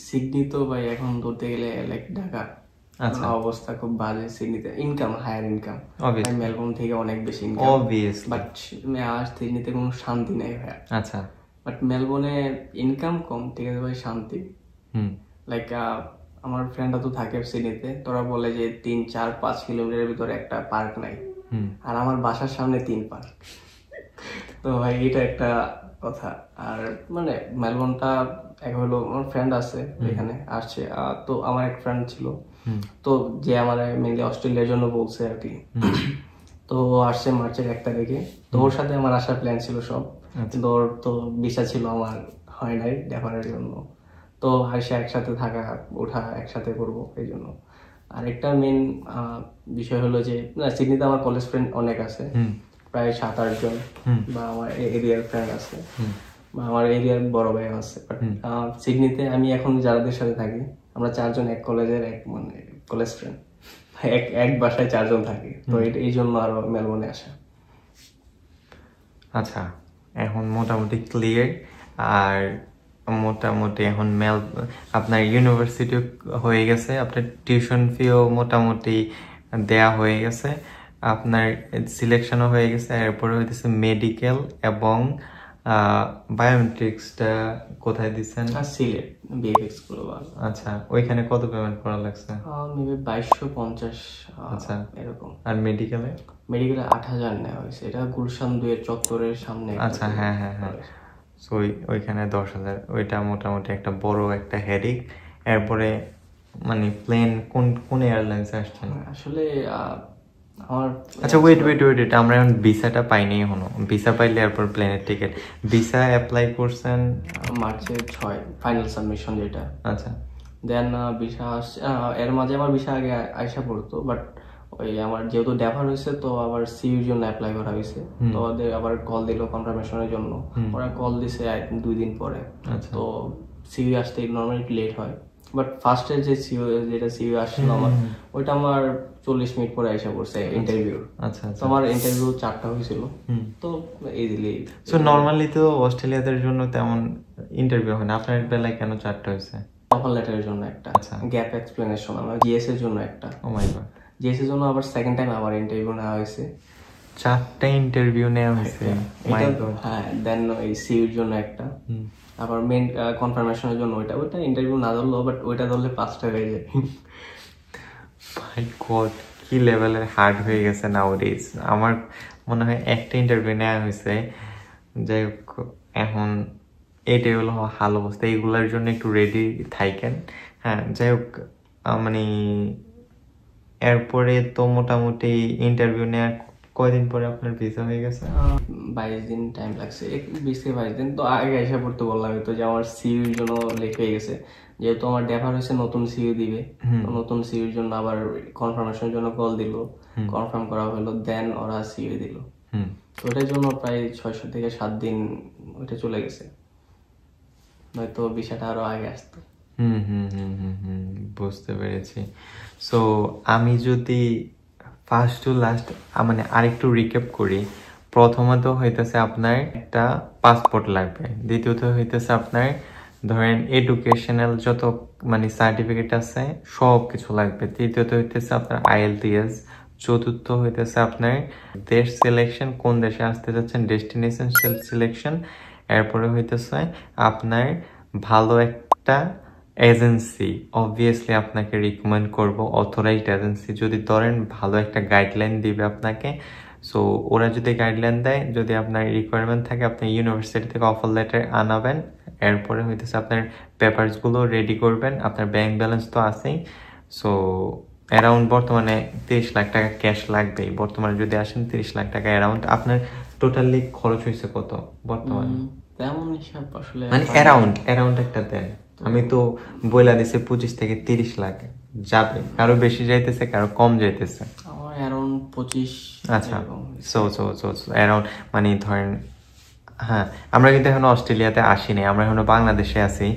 সিডনি তো ভাই এখন ধরতে গেলে লাইক ঢাকা, অবস্থা খুব বাজে। সিডনিতে ইনকাম, হায়ার ইনকাম, মেলবোর্ন থেকে অনেক বেশি ইনকাম, বাট সিডনিতে কোনো শান্তি নেই ভাই। আচ্ছা, বাট মেলবোর্নে ইনকাম কম, ঠিক আছে ভাই, শান্তি। লাইক আমার ফ্রেন্ডরা তো থাকে সিডনিতে, তোরা বলে যে 3-4-5 কিলোমিটারের ভিতরে একটা পার্ক নাই, আর আমার বাসার সামনে 3 পার্ক। তো ভাই এটা একটা কথা। আর মানে মেলবোর্নটা এক হলো, আমার ফ্রেন্ড আছে এখানে আসছে, তো আমার এক ফ্রেন্ড ছিল, তো যে আমার মেনলি অস্ট্রেলিয়ার জন্য বলছে আর কি। তো আসছে মার্চের 1 তারিখে, তো ওর সাথে আমার আসার প্ল্যান ছিল সব, কিন্তু ওর তো ভিসা ছিল, আমার হয় নাই ডেফারের জন্য। তো আসে একসাথে থাকা ওঠা একসাথে করবো এই জন্য। আর একটা মেন বিষয় হলো যে সিডনিতে আমার কলেজ ফ্রেন্ড অনেক আছে, প্রায় 7-8 জন, বা আমার এরিয়ার ফ্রেন্ড আছে, বা আমার এরিয়ার বড় ভাই আছে। বাট সিডনিতে আমি এখন যাদের সাথে থাকি, আমরা 4 জন এক কলেজের, এক মানে কলেজ ফ্রেন্ড, এক বাসায় 4 জন থাকি। তো এই জন্য আরো মেলবোর্নে আসা। আচ্ছা, এখন মোটামুটি ক্লিয়ার। আর মোটামুটি এখন আপনার ইউনিভার্সিটি হয়ে গেছে, আপনার টিউশন ফিও মোটামুটি দেয়া হয়ে গেছে, আপনার সিলেকশনও হয়ে গেছে। এরপরে হইতেছে মেডিকেল এবং বায়োমেট্রিক্সটা কোথায় দিচ্ছেন? Sylhet VFX global. আচ্ছা, ওইখানে কত পেমেন্ট করা লাগছে? মেবি 2250। আচ্ছা, এরকম। আর মেডিকেলে 8000 নেওয়া হয়েছে, এটা গুলশান 2-এর চত্বরের সামনে। আচ্ছা, হ্যাঁ হ্যাঁ হ্যাঁ, সো ওইখানে 10,000, ওইটা মোটামুটি একটা বড় একটা হেডেক। এরপরে মানে প্লেন কোন এয়ারলাইন্সে আসছেন? আসলে আমার আচ্ছা, ওয়েট, আমরা এখন ভিসাটা পাইনি এখনো। ভিসা পাইলে এরপর প্লেনের টিকিট। ভিসা অ্যাপ্লাই করছেন মার্চের 6 ফাইনাল সাবমিশন যেটা। আচ্ছা, দেন ভিসা আসছে, এর মাঝে আমার ভিসা আগে আইসা পড়তো, বাট ওই আমার যেহেতু ড্যাফার হয়েছে তো আবার সিইউর জন্য অ্যাপ্লাই করা হয়েছে, তো ওদের আবার কল দিল কনফার্মেশনের জন্য, ওরা কল দিছে 2 দিন পরে। তো সিইউ আসতে নর্মালি একটু লেট হয়, বাট ফার্স্টের যে সিইউ যেটা সিইউ আসছিল আমার, ওইটা আমার 40 মিনিট পরে এসে পড়ছে ইন্টারভিউ। আচ্ছা তো আমার ইন্টারভিউ 4টা হয়েছিল, তো ইজিলি। সো নরমালি তো অস্ট্রেলিয়াদের জন্য তেমন ইন্টারভিউ হয় না, আপনার বেলায় কেন 4টা হয়েছে? অফার লেটারের জন্য একটা, আচ্ছা। গ্যাপ এক্সপ্লেনেশন, আমার জিএস এর জন্য একটা। ও মাই গড, জিএস এর জন্য আবার সেকেন্ড টাইম আবার ইন্টারভিউ নেওয়া হয়েছে। 4টা ইন্টারভিউ নেওয়া হয়েছে? মাই গড। হ্যাঁ, দেন এই সিইউর জন্য একটা, আবার মেন কনফার্মেশনের জন্য ওইটা ইন্টারভিউ না ধরলো, বাট ওইটা ধরলে 5টা হয়ে যায়। মাই গড, কি লেভেলের হার্ড হয়ে গেছে নাউডেজ। আমার মনে হয় একটা ইন্টারভিউ নেওয়া হয়েছে, যাই হোক এখন এটাই হলো হাল অবস্থা। এইগুলোর জন্য একটু রেডি থাকেন। হ্যাঁ, যাই হোক মানে এরপরে তো মোটামুটি ইন্টারভিউ নেওয়ার কয়দিন পরে আপনার ভিসা হয়ে গেছে? 22 দিন টাইম লাগছে, 20 থেকে 22 দিন। তো আগে এসে পড়তে বললাম তো যে আমার সিইউর জন্য লেট হয়ে গেছে, যেহেতু আমার ড্যাফার হয়েছে নতুন সিইউ দিবে, তো নতুন সিইউর জন্য আবার কনফার্মেশনের জন্য কল দিল, কনফার্ম করা হলো, দেন ওরা সিইউ দিল। তো ওটার জন্য প্রায় 600 থেকে 7 দিন ওইটা চলে গেছে, নয়তো ভিসাটা আরো আগে আসতো। বুঝতে পেরেছি। সো আমি যদি ফার্স্ট টু লাস্ট মানে আরেকটু রিক্যাপ করি, প্রথমত হইতেছে আপনার একটা পাসপোর্ট লাগবে, দ্বিতীয়ত হইতেছে আপনার ধরেন এডুকেশনাল যত মানে সার্টিফিকেট আছে সব কিছু লাগবে, তৃতীয়ত হইতেছে আপনার IELTS, চতুর্থ হইতেছে আপনার দেশ সিলেকশন, কোন দেশে আসতে যাচ্ছেন, ডেস্টিনেশন সিলেকশন, এরপরে হইতেছে আপনার ভালো একটা এজেন্সি, অবভিয়াসলি আপনাকে রিকমেন্ড করব অথরাইজড এজেন্সি, যদি ধরেন ভালো একটা গাইডলাইন দিবে আপনাকে। সো ওরা যদি গাইডলাইন দেয়, যদি আপনার রিকোয়ারমেন্ট থাকে, আপনি ইউনিভার্সিটি থেকে অফার লেটার আনাবেন, এরপরে হইতেছে আপনার পেপারসগুলো রেডি করবেন, আপনার ব্যাংক ব্যালেন্স তো আছেই। সো অ্যারাউন্ড বর্তমানে 30 লাখ টাকা ক্যাশ লাগবেই, বর্তমানে যদি আসেন 30 লাখ টাকা অ্যারাউন্ড। আপনার টোটালি খরচ হয়েছে কত বর্তমানে? তেমন হিসাব আসলে মানে অ্যারাউন্ড একটা দেন। আমি তো বইলা দিছে 25 থেকে 30 লাখ যাবে, কারো বেশি যাইতেছে কারো কম যাইতেছে। আমার অ্যারাউন্ড 25। আচ্ছা, সো অ্যারাউন্ড মানে ধরেন, হ্যাঁ আমরা কিন্তু এখন অস্ট্রেলিয়াতে আসিনি, আমরা এখন বাংলাদেশে আছি।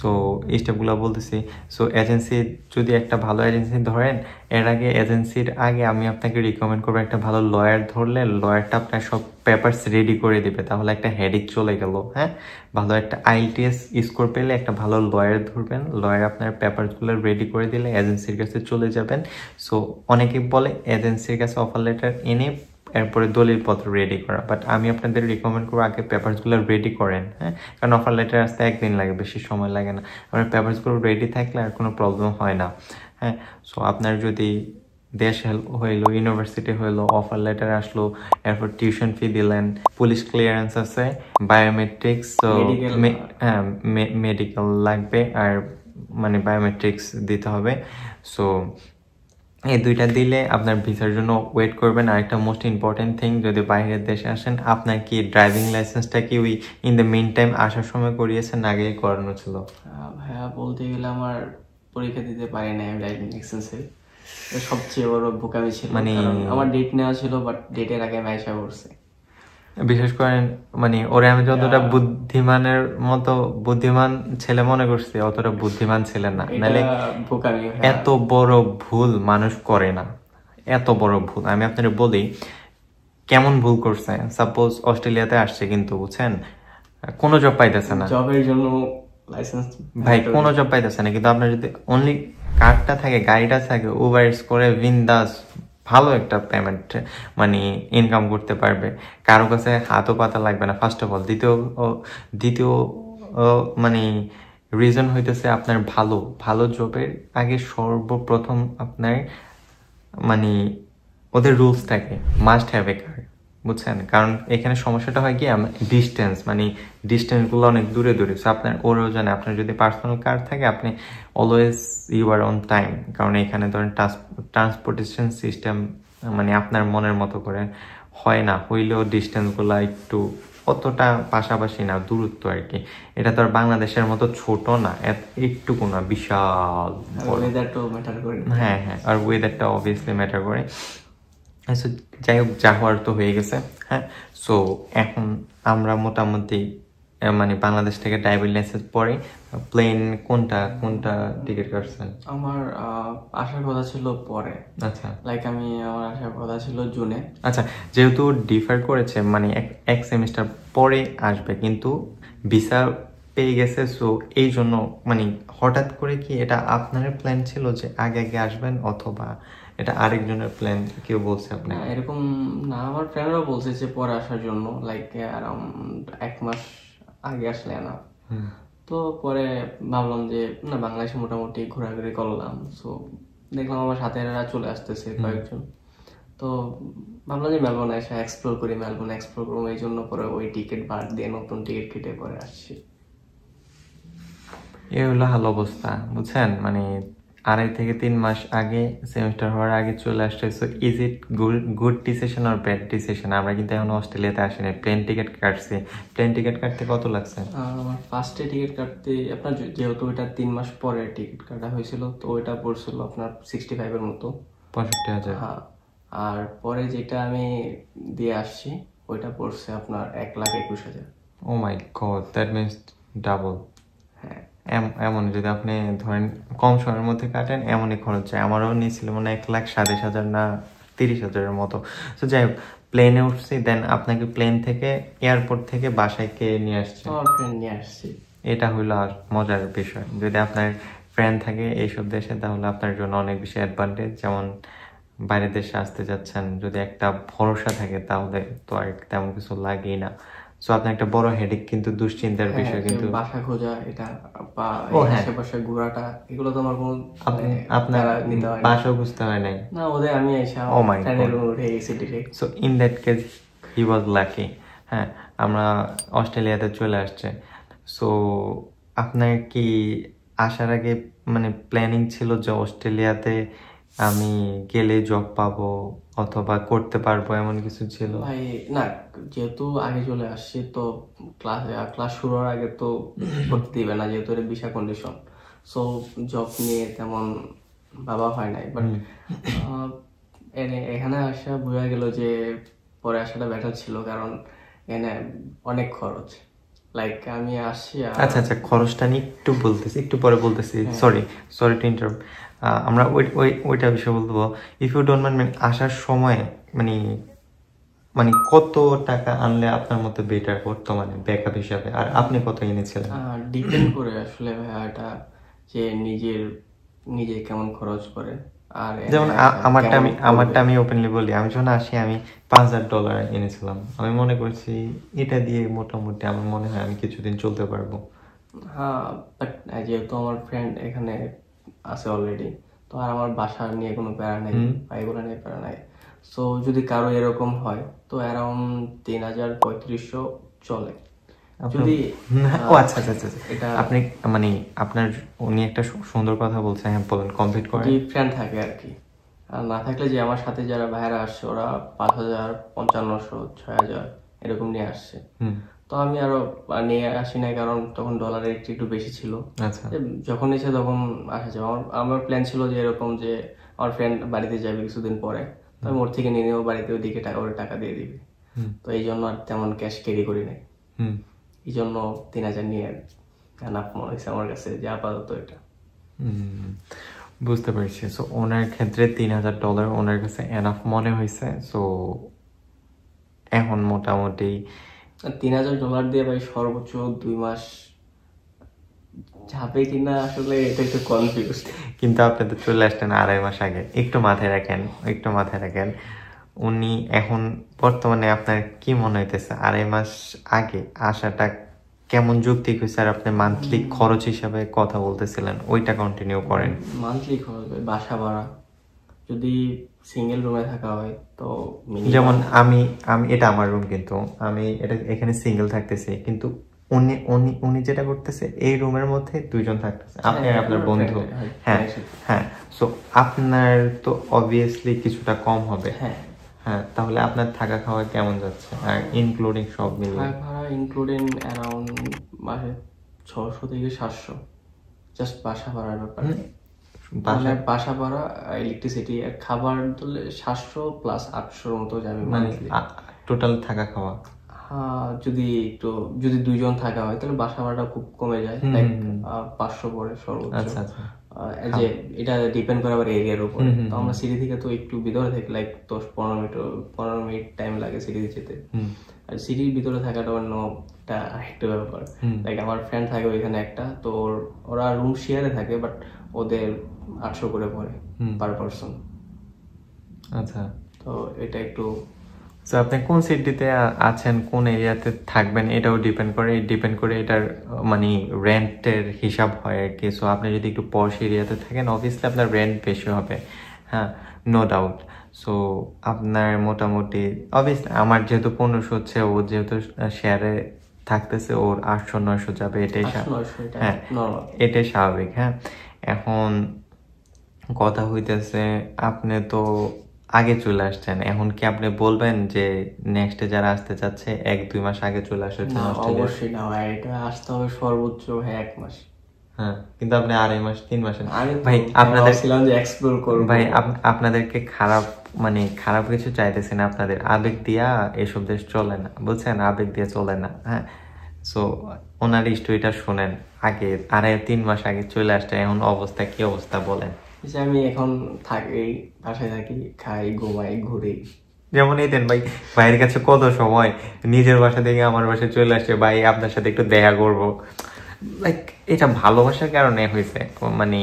সো এই স্টেপগুলো বলতেছি। সো এজেন্সি যদি একটা ভালো এজেন্সি ধরেন, এর আগে এজেন্সির আগে আমি আপনাকে রিকমেন্ড করবো একটা ভালো লয়ার ধরলে, লয়ারটা আপনার সব পেপারস রেডি করে দিবে, তাহলে একটা হেডেক চলে গেল। হ্যাঁ, ভালো একটা IELTS স্কোর পেলে একটা ভালো লয়ার ধরবেন, লয়ার আপনার পেপারসগুলো রেডি করে দিলে এজেন্সির কাছে চলে যাবেন। সো অনেকে বলে এজেন্সির কাছে অফার লেটার এনে এরপরে দলিলপত্র রেডি করা, বাট আমি আপনাদের রিকমেন্ড করবো আগে পেপারসগুলো রেডি করেন। হ্যাঁ, কারণ অফার লেটার আসতে 1 দিন লাগে, বেশি সময় লাগে না। আপনার পেপারসগুলো রেডি থাকলে আর কোনো প্রবলেম হয় না। হ্যাঁ, সো আপনার যদি দেশ হইলো, ইউনিভার্সিটি হইলো, অফার লেটার আসলো, এরপর টিউশন ফি দিলেন, পুলিশ ক্লিয়ারেন্স আছে, বায়োমেট্রিক্স, হ্যাঁ মেডিকেল লাগবে, আর মানে বায়োমেট্রিক্স দিতে হবে। সো এই দুইটা দিলে আপনার ভিসার জন্য ওয়েট করবেন। আর একটা মোস্ট ইম্পর্টেন্ট থিং, যদি বাইরের দেশে আসেন, আপনার কি ড্রাইভিং লাইসেন্সটা কি ওই ইন দ্য মিন টাইম আসার সময় করিয়েছেন, আগে করানো ছিল? ভাইয়া বলতে গেলে আমার পরীক্ষা দিতে পারি না ড্রাইভিং লাইসেন্সে, সবচেয়ে বড় বোকামি ছিল। মানে আমার ডেট নেওয়া ছিল, বাট ডেটের আগে আমি আশা করছি। বিশেষ করেন মানে ওরে আমি যতটা বুদ্ধিমানের মতো বুদ্ধিমান ছেলে মনে করছি, অতটা বুদ্ধিমান ছিলেন না, নাহলে এত বড় ভুল মানুষ করে না, এত বড় ভুল। আমি আপনাদের বলি কেমন ভুল করছে। সাপোজ অস্ট্রেলিয়াতে আসছে, কিন্তু বুঝছেন কোনো জব পাইতেছে না, জবের জন্য লাইসেন্স ভাই কোনো জব পাইতেছে না, কিন্তু আপনার যদি অনলি কার্ডটা থাকে, গাড়িটা থাকে, উবার করে বিন্দাস ভালো একটা পেমেন্ট মানে ইনকাম করতে পারবে, কারো কাছে হাতও পাতা লাগবে না ফার্স্ট অফ অল। দ্বিতীয় মানে রিজন হইতেছে আপনার ভালো জবের আগে সর্বপ্রথম আপনার মানে ওদের রুলস থাকে, মাস্ট হ্যাভ এ কার, বুঝছেন? কারণ এখানে সমস্যাটা হয় কি, ডিস্টেন্স মানে ডিস্টেন্সগুলো অনেক দূরে দূরে। সো আপনার ওরাও জানে আপনার যদি পার্সোনাল কার থাকে, আপনি always you are on time. কারণ এখানে ধরেন ট্রান্সপোর্টেশন সিস্টেম মানে আপনার মনের মতো করে হয় না, হইলেও ডিস্টেন্সগুলো একটু অতটা পাশাপাশি না, দূরত্ব আর কি। এটা তো আর বাংলাদেশের মতো ছোট না, একটুকু না, বিশাল বড়। ওয়েদারটাও ম্যাটার করে। হ্যাঁ হ্যাঁ, আর ওয়েদারটা অবভিয়াসলি ম্যাটার করে। সো যাই হোক, যা হওয়ার তো হয়ে গেছে। হ্যাঁ, সো এখন আমরা মোটামুটি মানে বাংলাদেশ থেকে ড্রাইভিং লাইসেন্স পরে প্লেন কোনটা টিকিট কাটছেন? আমার আসার কথা ছিল পরে, আচ্ছা লাইক আমার আসার কথা ছিল জুনে। আচ্ছা, যেহেতু ডিফার করেছে মানে এক সেমিস্টার পরে আসবে, কিন্তু ভিসা পেয়ে গেছে, সো এই জন্য মানে হঠাৎ করে কি এটা আপনার প্ল্যান ছিল যে আগে আগে আসবেন, অথবা এটা আরেকজনের প্ল্যান, কেউ বলছে আপনি? না এরকম না, আমার ফ্রেন্ডরাও বলছে যে পরে আসার জন্য, লাইক অ্যারাউন্ড 1 মাস আগে আসলে না। তো পরে ভাবলাম যে না, বাংলাদেশে মোটামুটি ঘোরাঘুরি করলাম, সো দেখলাম আমার সাথে এরা চলে আসতেছে কয়েকজন। তো ভাবলাম যে মেলবোর্নে এসে এক্সপ্লোর করি, মেলবোর্নে এক্সপ্লোর করবো, এই জন্য পরে ওই টিকিট বাদ দিয়ে নতুন টিকিট কেটে পরে আসছি। এ হলো হাল অবস্থা, বুঝছেন? মানে 2.5 থেকে 3 মাস আগে, সেমিস্টার হওয়ার আগে চলে আসছে। So is it good decision আর ব্যাড ডিসিশন? আমরা কিন্তু এখন অস্ট্রেলিয়াতে আসিনি, প্লেন টিকিট কাটছি। প্লেন টিকিট কাটতে কত লাগছে? আমার ফার্স্টে টিকিট কাটতে আপনার যেহেতু ওইটা 3 মাস পরে টিকিট কাটা হয়েছিল, তো ওইটা পড়ছিল আপনার 65 এর মতো। 65,000? হ্যাঁ, আর পরে যেটা আমি দিয়ে আসছি ওইটা পড়ছে আপনার 1,21,000। ও মাই গড, দ্যাট মিনস ডাবল। হ্যাঁ, এমন যদি আপনি ধরেন কম সময়ের মধ্যে কাটেন, এমনই খরচ হয়। আমারও নিয়েছিল মানে 1,27,000 না 30,000-এর মতো। তো যাই হোক, প্লেনে উঠছি, দেন আপনাকে প্লেন থেকে এয়ারপোর্ট থেকে বাসায় কে নিয়ে আসছে? আমার ফ্রেন্ড নিয়ে আসছি। এটা হইলো আর মজার বিষয়। যদি আপনার ফ্রেন্ড থাকে এইসব দেশে, তাহলে আপনার জন্য অনেক বেশি অ্যাডভান্টেজ। যেমন বাইরের দেশে আসতে যাচ্ছেন, যদি একটা ভরসা থাকে তাহলে তো আর তেমন কিছু লাগেই না। সো আপনার একটা বড় হেডেক কিন্তু দুশ্চিন্তার বিষয় কিন্তু। বাসা খোঁজা এটা বা হ্যাঁ, আশেপাশে ঘোরাটা, এগুলো তো আমার কোনো আপনার নিতে হয় না। বাসাও বুঝতে হয় নাই? না, ওদের আমি এসে Oh my ট্রেনের God. রুমে উঠে গেছি direct. So in that case he was lucky. হ্যাঁ, আমরা অস্ট্রেলিয়াতে চলে আসছে। সো আপনার কি আসার আগে মানে প্ল্যানিং ছিল যে অস্ট্রেলিয়াতে আমি গেলে জব পাবো অথবা করতে পারবো, এমন কিছু ছিল? ভাই না, যেহেতু আগে চলে আসছি, তো ক্লাস শুরু হওয়ার আগে তো করতে দিবে না, যেহেতু এটা ভিসা কন্ডিশন। সো জব নিয়ে তেমন ভাবা হয় নাই, বাট এখানে আসা বোঝা গেল যে পরে আসাটা বেটার ছিল, কারণ এখানে অনেক খরচ। লাইক আমি আসছি আচ্ছা আচ্ছা, খরচটা নিয়ে একটু পরে বলতেছি। Sorry to interrupt. আমরা ওইটা বিষয়ে বলবো। ইফ ইউ ডোন্ট মাইন্ড, মানে আসার সময় মানে মানে কত টাকা আনলে আপনার মতো বেটার বর্তমানে ব্যাকআপ হিসাবে, আর আপনি কত এনেছিলেন? ডিপেন্ড করে আসলে ভাইয়া, এটা যে নিজে কেমন খরচ করে। আর যেমন আমারটা আমি ওপেনলি বলি, আমি যখন আসি আমি $5,000 এনেছিলাম। আমি মনে করছি এটা দিয়ে মোটামুটি আমার মনে হয় আমি কিছুদিন চলতে পারবো। হ্যাঁ, বাট যেহেতু আমার ফ্রেন্ড এখানে আছে অলরেডি, তো আর আমার বাসা নিয়ে কোনো প্যারা নেই বা এগুলো নিয়ে প্যারা নাই। সো যদি কারো এরকম হয় তো অ্যারাউন্ড 3,000-3,500 চলে। যদি ও আচ্ছা আচ্ছা আচ্ছা, এটা আপনি মানে আপনার উনি একটা সুন্দর কথা বলছেন। হ্যাঁ বলেন, কমপ্লিট করেন। ফ্রেন্ড থাকে আর কি। আর না থাকলে যে আমার সাথে যারা ভাইরা আসছে ওরা 5,000, 5,500, 6,000 এরকম নিয়ে আসছে। তো আমি আরো নিয়ে আসি নাই, কারণ তখন ডলারের একটু বেশি ছিল। আচ্ছা, যখন এসে তখন আসা যাবে। আমার প্ল্যান ছিল যে এরকম যে আমার ফ্রেন্ড বাড়িতে যাবে কিছুদিন পরে, তো আমি ওর থেকে নিয়ে নেবো, বাড়িতে ওইদিকে টাকা দিয়ে দিবে। তো এই জন্য আর তেমন ক্যাশ ক্যারি করি নাই। এই জন্য 3,000 নিয়ে এনাফ মনে হয়েছে আমার কাছে যে আপাতত এটা। বুঝতে পারছি। সো ওনার ক্ষেত্রে $3,000 ওনার কাছে এনাফ মনে হয়েছে। সো এখন মোটামুটি $3,000 দিয়ে ভাই সর্বোচ্চ 2 মাস যাবে কিনা আসলে এটা একটু কনফিউজ। কিন্তু আপনি তো চলে আসলেন 2.5 মাস আগে। একটু মাথায় রাখেন উনি এখন বর্তমানে আপনার কি মনে হইতেছে 2.5 মাস আগে আসাটা কেমন যৌক্তিক হয়েছে? আর আপনি মান্থলি খরচ হিসাবে কথা বলতেছিলেন, ওইটা কন্টিনিউ করেন। মান্থলি খরচ, বাসা ভাড়া যদি সিঙ্গেল রুমে থাকা হয় তো যেমন আমি এটা আমার রুম, কিন্তু আমি এখানে সিঙ্গেল থাকতেছি, কিন্তু উনি যেটা করতেছে এই রুমের মধ্যে 2 জন থাকতেছে, আপনি আর আপনার বন্ধু। হ্যাঁ, সো আপনার তো অবভিয়াসলি কিছুটা কম হবে। হ্যাঁ, তাহলে আপনার থাকা খাওয়া কেমন যাচ্ছে আর ইনক্লুডিং সব মিলিয়ে? থাকা ভাড়া ইনক্লুডিং অ্যারাউন্ড মাসে 600 থেকে 700, জাস্ট বাসা ভাড়ার ব্যাপার। মানে বাসা ভাড়া, ইলেকট্রিসিটি আর খাবার ধরলে 700 প্লাস 800 মতো যাবে মানে মান্থলি। টোটাল থাকা খাওয়া? হ্যাঁ, যদি 2 জন থাকা হয় তাহলে বাসা ভাড়াটা খুব কমে যায়, লাইক 500 পরে সর্বোচ্চ। আচ্ছা আচ্ছা। যে এটা ডিপেন্ড করে আবার এরিয়ার উপর। তো আমরা সিটি থেকে তো একটু ভিতরে থাকি, লাইক 10-15 মিনিট টাইম লাগে সিটিতে যেতে। আর সিটির ভিতরে থাকাটা অন্যটা একটা ব্যাপার। লাইক আমার ফ্রেন্ড থাকে ওইখানে একটা, তো ওরা রুম শেয়ারে থাকে, বাট ওদের 800 করে পড়ে পার পারসন। আচ্ছা, তো এটা একটু তো আপনি কোন সিটিতে আছেন, কোন এরিয়াতে থাকবেন, এটাও ডিপেন্ড করে এটার মানে রেন্টের হিসাব হয় আর কি। সো আপনি যদি একটু পশ এরিয়াতে থাকেন অবভিয়াসলি আপনার রেন্ট বেশি হবে, হ্যাঁ, নো ডাউট। সো আপনার মোটামুটি অবভিয়াসলি আমার যেহেতু 1500 হচ্ছে, ও যেহেতু শেয়ারে থাকতেছে ওর 800-900 যাবে, এটাই হ্যাঁ, এটাই স্বাভাবিক। হ্যাঁ, এখন কথা হইতেছে আপনি তো আগে চলে আসছেন, এখন কি আপনি বলবেন যে নেক্সটে যারা আসতে চাচ্ছে 1-2 মাস আগে চলে আসার জন্য? অবশ্যই না ভাই, এটা আসতে হবে সর্বোচ্চ 1 মাস। হ্যাঁ, কিন্তু আপনি 2.5 মাস 3 মাসে ভাই আপনাদের ছিলাম যে এক্সপ্লোর করব ভাই, আপনাদেরকে খারাপ কিছু চাইতেছি না, আপনাদের আবেগ দিয়া এসব দেশ চলে না, বুঝছেন, আবেগ দিয়ে চলে না। হ্যাঁ, সো ওনার স্টোরিটা শোনেন, আগে 2.5-3 মাস আগে চলে আসছে, এখন কি অবস্থা বলেন? আমি এখন থাকি, বাসায় থাকি, খাই, ঘুমাই, ঘুরি। যেমন এই দেন ভাই, ভাইয়ের কাছে কত সময়, নিজের বাসা থেকে আমার বাসায় চলে আসছে, ভাই আপনার সাথে একটু দেখা করব, লাইক এটা ভালোবাসার কারণে হয়েছে। মানে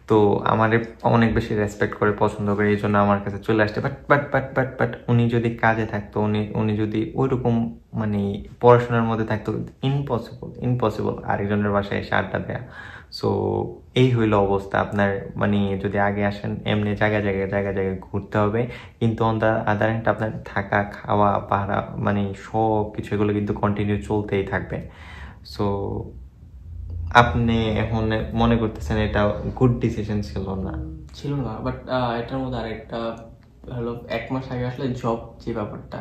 তো আমার অনেক বেশি রেসপেক্ট করে, পছন্দ করে, এই জন্য আমার কাছে চলে আসছে। বাট উনি যদি কাজে থাকতো, উনি যদি ওইরকম মানে পড়াশোনার মধ্যে থাকতো, ইম্পসিবল আরেকজনের বাসায় এসে আড্ডা দেয়া। সো এই হইলো অবস্থা আপনার। মানে যদি আগে আসেন এমনি জায়গায় ঘুরতে হবে, কিন্তু অন দ্য আদার হ্যান্ড আপনার থাকা খাওয়া পাহারা মানে সব কিছু এগুলো কিন্তু কন্টিনিউ চলতেই থাকবে। সো আপনি এখন মনে করতেছেন এটা গুড ডিসিশন ছিল না, বাট এটার মধ্যে আরেকটা হলো, 1 মাস আগে আসলে জব যে ব্যাপারটা,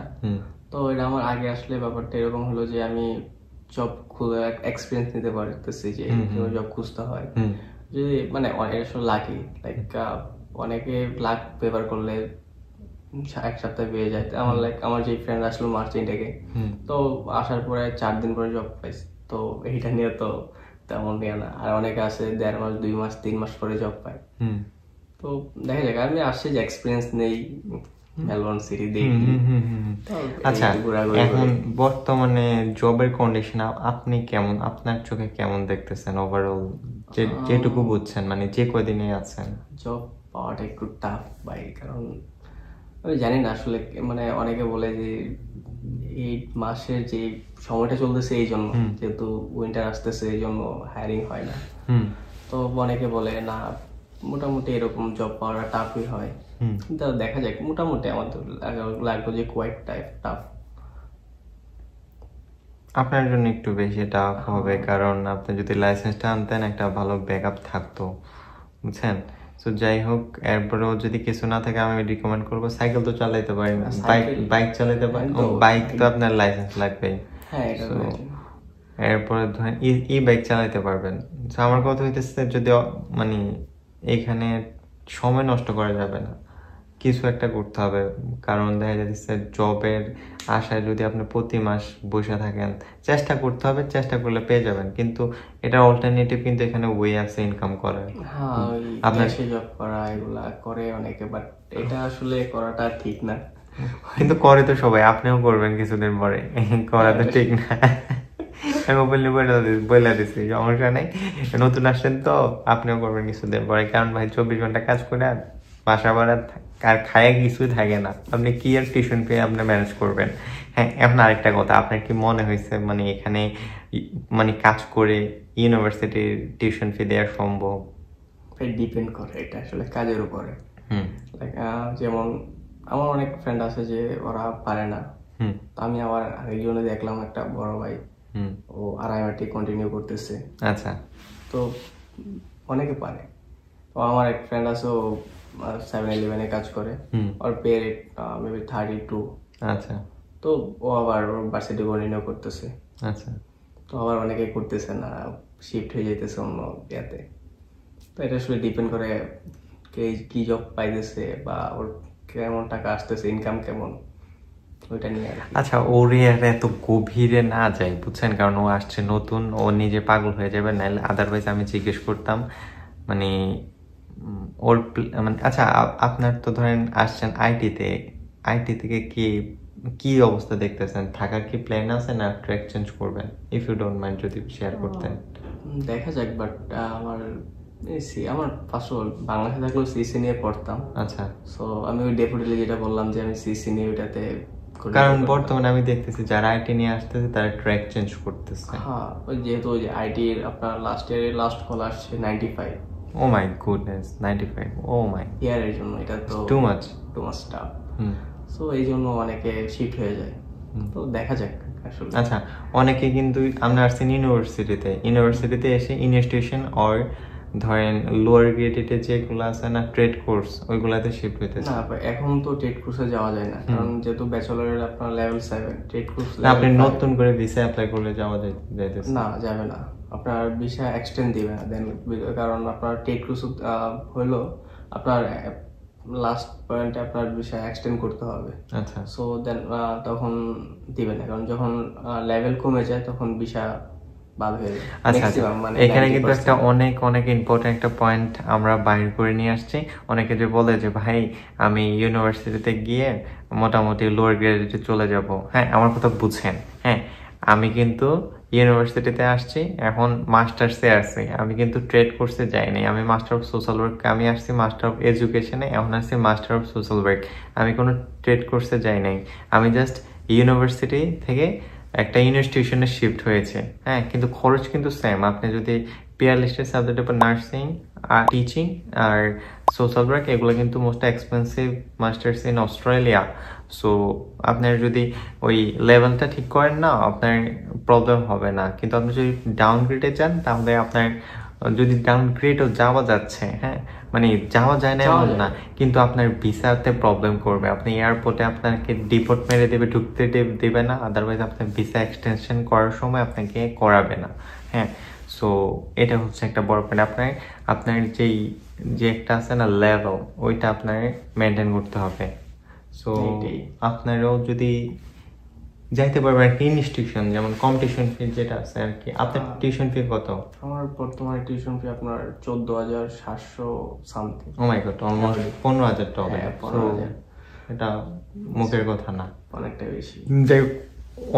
তো এটা আমার আগে আসলে ব্যাপারটা এরকম হলো যে আমি জব খুঁজে এক্সপিরিয়েন্স নিতে পারতেছি যে জব খুঁজতে হয়। যদি মানে আসলে লাকি, লাইক অনেকে লাক পেপার করলে 1 সপ্তাহে পেয়ে যায়। আমার যে ফ্রেন্ড আসলো মার্চ ইনটেকে, তো আসার পরে 4 দিন পরে জব পাইছে। তো এইটা নিয়ে তো তেমন নিয়ে না। আর অনেকে আছে 1.5 মাস 2 মাস 3 মাস পরে জব পায়। তো দেখা যাক, আমি আসছি যে এক্সপিরিয়েন্স নেই, মেলবোর্ন সিটি দেখি। আচ্ছা, এখন বর্তমানে জবের কন্ডিশন আপনি কেমন, আপনার চোখে কেমন দেখতেছেন ওভারঅল, যেটুকু বুঝছেন, মানে যে কয়দিনে আছেন? জব পাওয়াটা একটু টাফ ভাই, কারণ আমি জানি না আসলে, মানে অনেকে বলে যে এই মাসের যে সময়টা চলতেছে এই জন্য, যেহেতু উইন্টার আসতেছে এই জন্য হায়ারিং হয় না। তো অনেকে বলে না, মোটামুটি এরকম জব পাওয়াটা টাফই হয়। কিন্তু দেখা যাক, মোটামুটি আমাদের লাগলো যে কোয়াইট টাফ। আপনার জন্য একটু বেশি টাফ হবে, কারণ আপনি যদি লাইসেন্সটা আনতেন একটা ভালো ব্যাকআপ থাকতো, বুঝছেন। তো যাই হোক, এরপরেও যদি কিছু না থাকে আমি রিকমেন্ড করবো সাইকেল তো চালাইতে পারেন, বাইক চালাইতে পারেন, বাইক তো আপনার লাইসেন্স লাগবেই। এরপরে ধরেন ই বাইক চালাইতে পারবেন। আমার কথা হইতেছে যদি মানে এখানে সময় নষ্ট করা যাবে না, কিছু একটা করতে হবে। কারণ দেখা যাচ্ছে জবের আশায় যদি আপনি প্রতি মাস বসে থাকেন, চেষ্টা করতে হবে, চেষ্টা করলে পেয়ে যাবেন। কিন্তু এটা অল্টারনেটিভ, কিন্তু এখানে ওয়ে আছে ইনকাম করার। আপনার জব করা এগুলা করে অনেকে, বাট এটা আসলে করাটা ঠিক না। কিন্তু করে তো সবাই, আপনিও করবেন কিছুদিন পরে, করা তো ঠিক না। আমি ওপেনলি বলে দিচ্ছি, সমস্যা নেই, নতুন আসছেন তো আপনিও করবেন কিছুদিন পরে। কারণ ভাই 24 ঘন্টা কাজ করে আর বাসা ভাড়া আর খায়া কিছুই থাকে না, আপনি কি আর টিউশন ফি আপনি ম্যানেজ করবেন। হ্যাঁ, এখন আরেকটা কথা, আপনার কি মনে হয়েছে মানে এখানে মানে কাজ করে ইউনিভার্সিটির টিউশন ফি দেওয়া সম্ভব? ডিপেন্ড করে, এটা আসলে কাজের উপরে। যেমন আমার অনেক ফ্রেন্ড আছে যে ওরা পারে না। আমি আবার আরেকজনে দেখলাম, একটা বড় ভাই, ও আরআইটি কন্টিনিউ করতেছে। আচ্ছা, তো অনেকে পারে। তো আমার এক ফ্রেন্ড আছে, ও 7-11-এ কাজ করে, ওর পে রেট মেবি 32। আচ্ছা তো ও আবার ওর ভার্সিটি কন্টিনিউ করতেছে। আচ্ছা। তো আবার অনেকে করতেছে না, শিফট হয়ে যেতেছে অন্য ইয়াতে। তো এটা আসলে ডিপেন্ড করে কে কি জব পাইতেছে বা ওর কেমন টাকা আসতেছে, ইনকাম কেমন, ওইটা নিয়ে আর কি। আচ্ছা, ওরে আর এত গভীরে না যাই বুঝছেন, কারণ ও আসছে নতুন, ও নিজে পাগল হয়ে যাবে, নাহলে আদারওয়াইজ আমি জিজ্ঞেস করতাম মানে ওর মানে আচ্ছা আপনার তো ধরেন আসছেন আইটি থেকে কি কি অবস্থা দেখতেছেন? থাকার কি প্ল্যান আছে না ট্র্যাক চেঞ্জ করবেন? ইফ ইউ ডোন্ট মাইন্ড যদি শেয়ার করতেন। দেখা যাক, বাট আমার আমার ফার্স্ট অফ অল বাংলাদেশে থাকলেও সিসি নিয়ে পড়তাম। আচ্ছা, সো আমি ওই ডেফিনেটলি যেটা বললাম যে আমি সিসি নিয়ে ওইটাতে কারণ বর্তমানে আমি দেখতেছি যারা আইটি নিয়ে আসতেছে তারা ট্র্যাক চেঞ্জ করতেছে। হ্যাঁ, ওই যেহেতু ওই যে আইটির আপনার লাস্ট ইয়ারের লাস্ট কল আসছে 95। ও মাই গুডনেস, 95! ও মাই, ইয়ারের জন্য এটা তো টু মাচ টাফ। সো এই জন্য অনেকে শিফট হয়ে যায়। তো দেখা যাক আসলে। আচ্ছা, অনেকে কিন্তু আমরা আসছেন ইউনিভার্সিটিতে এসে ইনস্টিটিউশন অর ধরেন লোয়ার গ্রেডেড যেগুলো আছে না ট্রেড কোর্স, ওইগুলাতে শিফট হইতেছে। না, এখন তো ট্রেড কোর্সে যাওয়া যায় না, কারণ যেহেতু ব্যাচেলরের আপনার লেভেল 7, ট্রেড কোর্স আপনি নতুন করে ভিসা অ্যাপ্লাই করলে যাওয়া যাইতেছে না, যাবে না। আপনার ভিসা এক্সটেন্ড দিবে না দেন, কারণ আপনার ট্রেড কোর্স হলো আপনার লাস্ট পয়েন্টে আপনার ভিসা এক্সটেন্ড করতে হবে। আচ্ছা, সো দেন তখন দিবে না, কারণ যখন লেভেল কমে যায় তখন ভিসা বাদ হয়ে যায়। আচ্ছা। ম্যাক্সিমাম মানে এখানে কিন্তু একটা অনেক ইম্পর্টেন্ট একটা পয়েন্ট আমরা বাইর করে নিয়ে আসছি। অনেকে যে বলে যে ভাই আমি ইউনিভার্সিটিতে গিয়ে মোটামুটি লোয়ার গ্রেডে চলে যাব। হ্যাঁ, আমার কথা বুঝেন। হ্যাঁ, আমি কিন্তু ইউনিভার্সিটিতে আসছি, এখন মাস্টার্সে আসছি, আমি কিন্তু ট্রেড কোর্সে যাইনি। আমি মাস্টার অফ সোশ্যাল ওয়ার্ক, আমি আসছি মাস্টার অফ এডুকেশনে, এখন আসছি মাস্টার অফ সোশ্যাল ওয়ার্ক। আমি কোনো ট্রেড কোর্সে যাই নাই, আমি জাস্ট ইউনিভার্সিটি থেকে একটা ইনস্টিটিউশনে শিফট হয়েছে। হ্যাঁ, কিন্তু খরচ কিন্তু সেম। আপনি যদি পেয়ার লিস্টের সাবজেক্ট উপর নার্সিং আর টিচিং আর সোশ্যাল ওয়ার্ক, এগুলো কিন্তু most expensive masters in Australia. So আপনার যদি ওই লেভেলটা ঠিক করেন না, আপনার প্রবলেম হবে না। কিন্তু আপনি যদি ডাউন গ্রেডে যান, তাহলে আপনার যদি ডাউন গ্রেডও যাওয়া যাচ্ছে, হ্যাঁ মানে যাওয়া যায় না এমন না, কিন্তু আপনার ভিসাতে প্রবলেম করবে। আপনি এয়ারপোর্টে আপনাকে ডিপোর্ট মেরে দেবে, ঢুকতে দেবে না, আদারওয়াইজ আপনার ভিসা এক্সটেনশন করার সময় আপনাকে করাবে না। হ্যাঁ, সো এটা হচ্ছে একটা বড় পয়েন্ট। আপনার যে একটা আছে না লেভেল, ওইটা আপনার মেনটেন করতে হবে। সো আপনারও যদি যাইতে পারবেন একটা ইনস্টিটিউশন, যেমন কম্পিটিশন ফি যেটা আছে আর কি। আপনার টিউশন ফি কত? আমার বর্তমানে টিউশন ফি আপনার 14,700 সামথিং। ও মাই গড, অলমোস্ট 15,000 টাকা। এটা মুখের কথা না, অনেকটা বেশি। যাই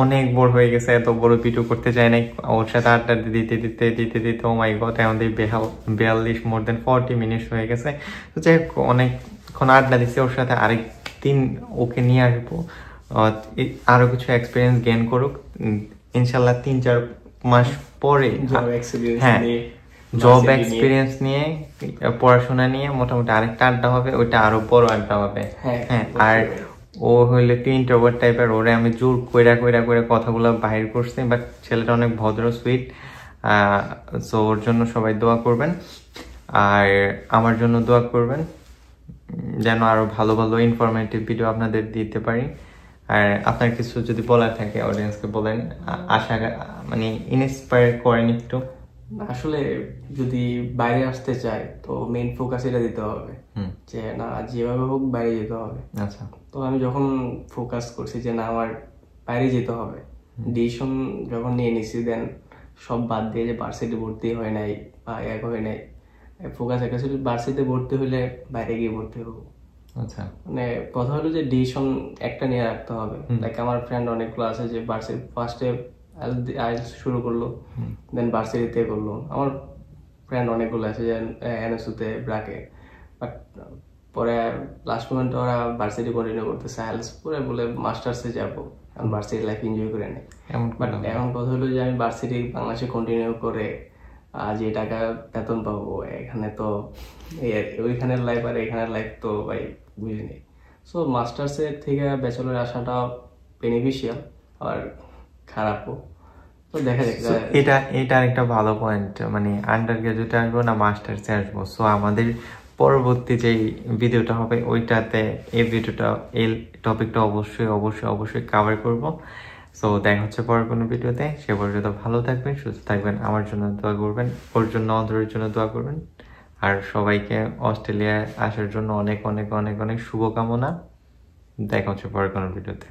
অনেক বড় হয়ে গেছে, এত বড় ভিডিও করতে চাই নাই। ওর সাথে আড্ডা দিতে দিতে ও মাই গড, আমাদের 42 মোর দেন 40 মিনিটস হয়ে গেছে। তো যাই হোক, অনেকক্ষণ আড্ডা দিচ্ছি ওর সাথে। আরেকদিন ওকে নিয়ে আসবো, আরো কিছু এক্সপিরিয়েন্স গেইন করুক ইনশাল্লাহ। 3-4 মাস পরে হ্যাঁ জব এক্সপিরিয়েন্স নিয়ে পড়াশোনা নিয়ে মোটামুটি আরেকটা আড্ডা হবে, ওইটা আরো বড় আড্ডা হবে। হ্যাঁ, আর ও হইলে একটু ইন্ট্রোভার্ট টাইপের, ওরে আমি জোর কইরা কথাগুলো বাহির করছি, বাট ছেলেটা অনেক ভদ্র সুইট। সো ওর জন্য সবাই দোয়া করবেন, আর আমার জন্য দোয়া করবেন যেন আরো ভালো ভালো ইনফরমেটিভ ভিডিও আপনাদের দিতে পারি। আর আপনার কিছু যদি বলার থাকে অডিয়েন্সকে বলেন, আশা মানে ইন্সপায়ার করেন একটু। আসলে যদি বাইরে আসতে চায় তো মেইন ফোকাস এটা দিতে হবে যে না, যেভাবে হোক বাইরে যেতে হবে। আচ্ছা, তো আমি যখন ফোকাস করছি যে না আমার বাইরে যেতে হবে, ডিসিশন যখন নিয়ে নিছি, দেন সব বাদ দিয়ে যে ভার্সিটি ভর্তি হয় নাই বা এক হয় নাই, ফোকাস একটা ছিল ভার্সিটিতে ভর্তি হলে বাইরে গিয়ে ভর্তি হবো। আচ্ছা, মানে কথা হলো যে ডিসিশন একটা নিয়ে রাখতে হবে। লাইক আমার ফ্রেন্ড অনেকগুলো আছে যে ভার্সিটি ফার্স্টে আইএলটিএস শুরু করলো, দেন ভার্সিটিতে করলো। আমার ফ্রেন্ড অনেকগুলো আছে যে এনএসইউতে ব্রাকে, বাট পরে লাস্ট মোমেন্টে ওরা ভার্সিটি কন্টিনিউ করতেছে, আইএলটিএস পরে বলে মাস্টার্সে যাবো, কারণ ভার্সিটি লাইফ এনজয় করে নেই। বাট এখন কথা হলো যে আমি ভার্সিটি বাংলাদেশে কন্টিনিউ করে যে টাকা বেতন পাবো, এখানে তো ওইখানের লাইফ আর এখানের লাইফ তো ভাই বুঝিনি। সো মাস্টার্সের থেকে ব্যাচেলর আসাটা বেনিফিশিয়াল আর খারাপও, তো দেখা যাক। এটা একটা ভালো পয়েন্ট, মানে আন্ডার গ্রাজুয়েটে আসবো না মাস্টার্সে আসবো। সো আমাদের পরবর্তী যেই ভিডিওটা হবে ওইটাতে এই টপিকটা অবশ্যই অবশ্যই অবশ্যই কভার করব। সো দেখা হচ্ছে পরের কোনো ভিডিওতে। সে পর্যন্ত ভালো থাকবেন, সুস্থ থাকবেন, আমার জন্য দোয়া করবেন, ওর জন্য, অন্তরের জন্য দোয়া করবেন। আর সবাইকে অস্ট্রেলিয়ায় আসার জন্য অনেক অনেক অনেক অনেক শুভকামনা। দেখা হচ্ছে পরের কোনো ভিডিওতে।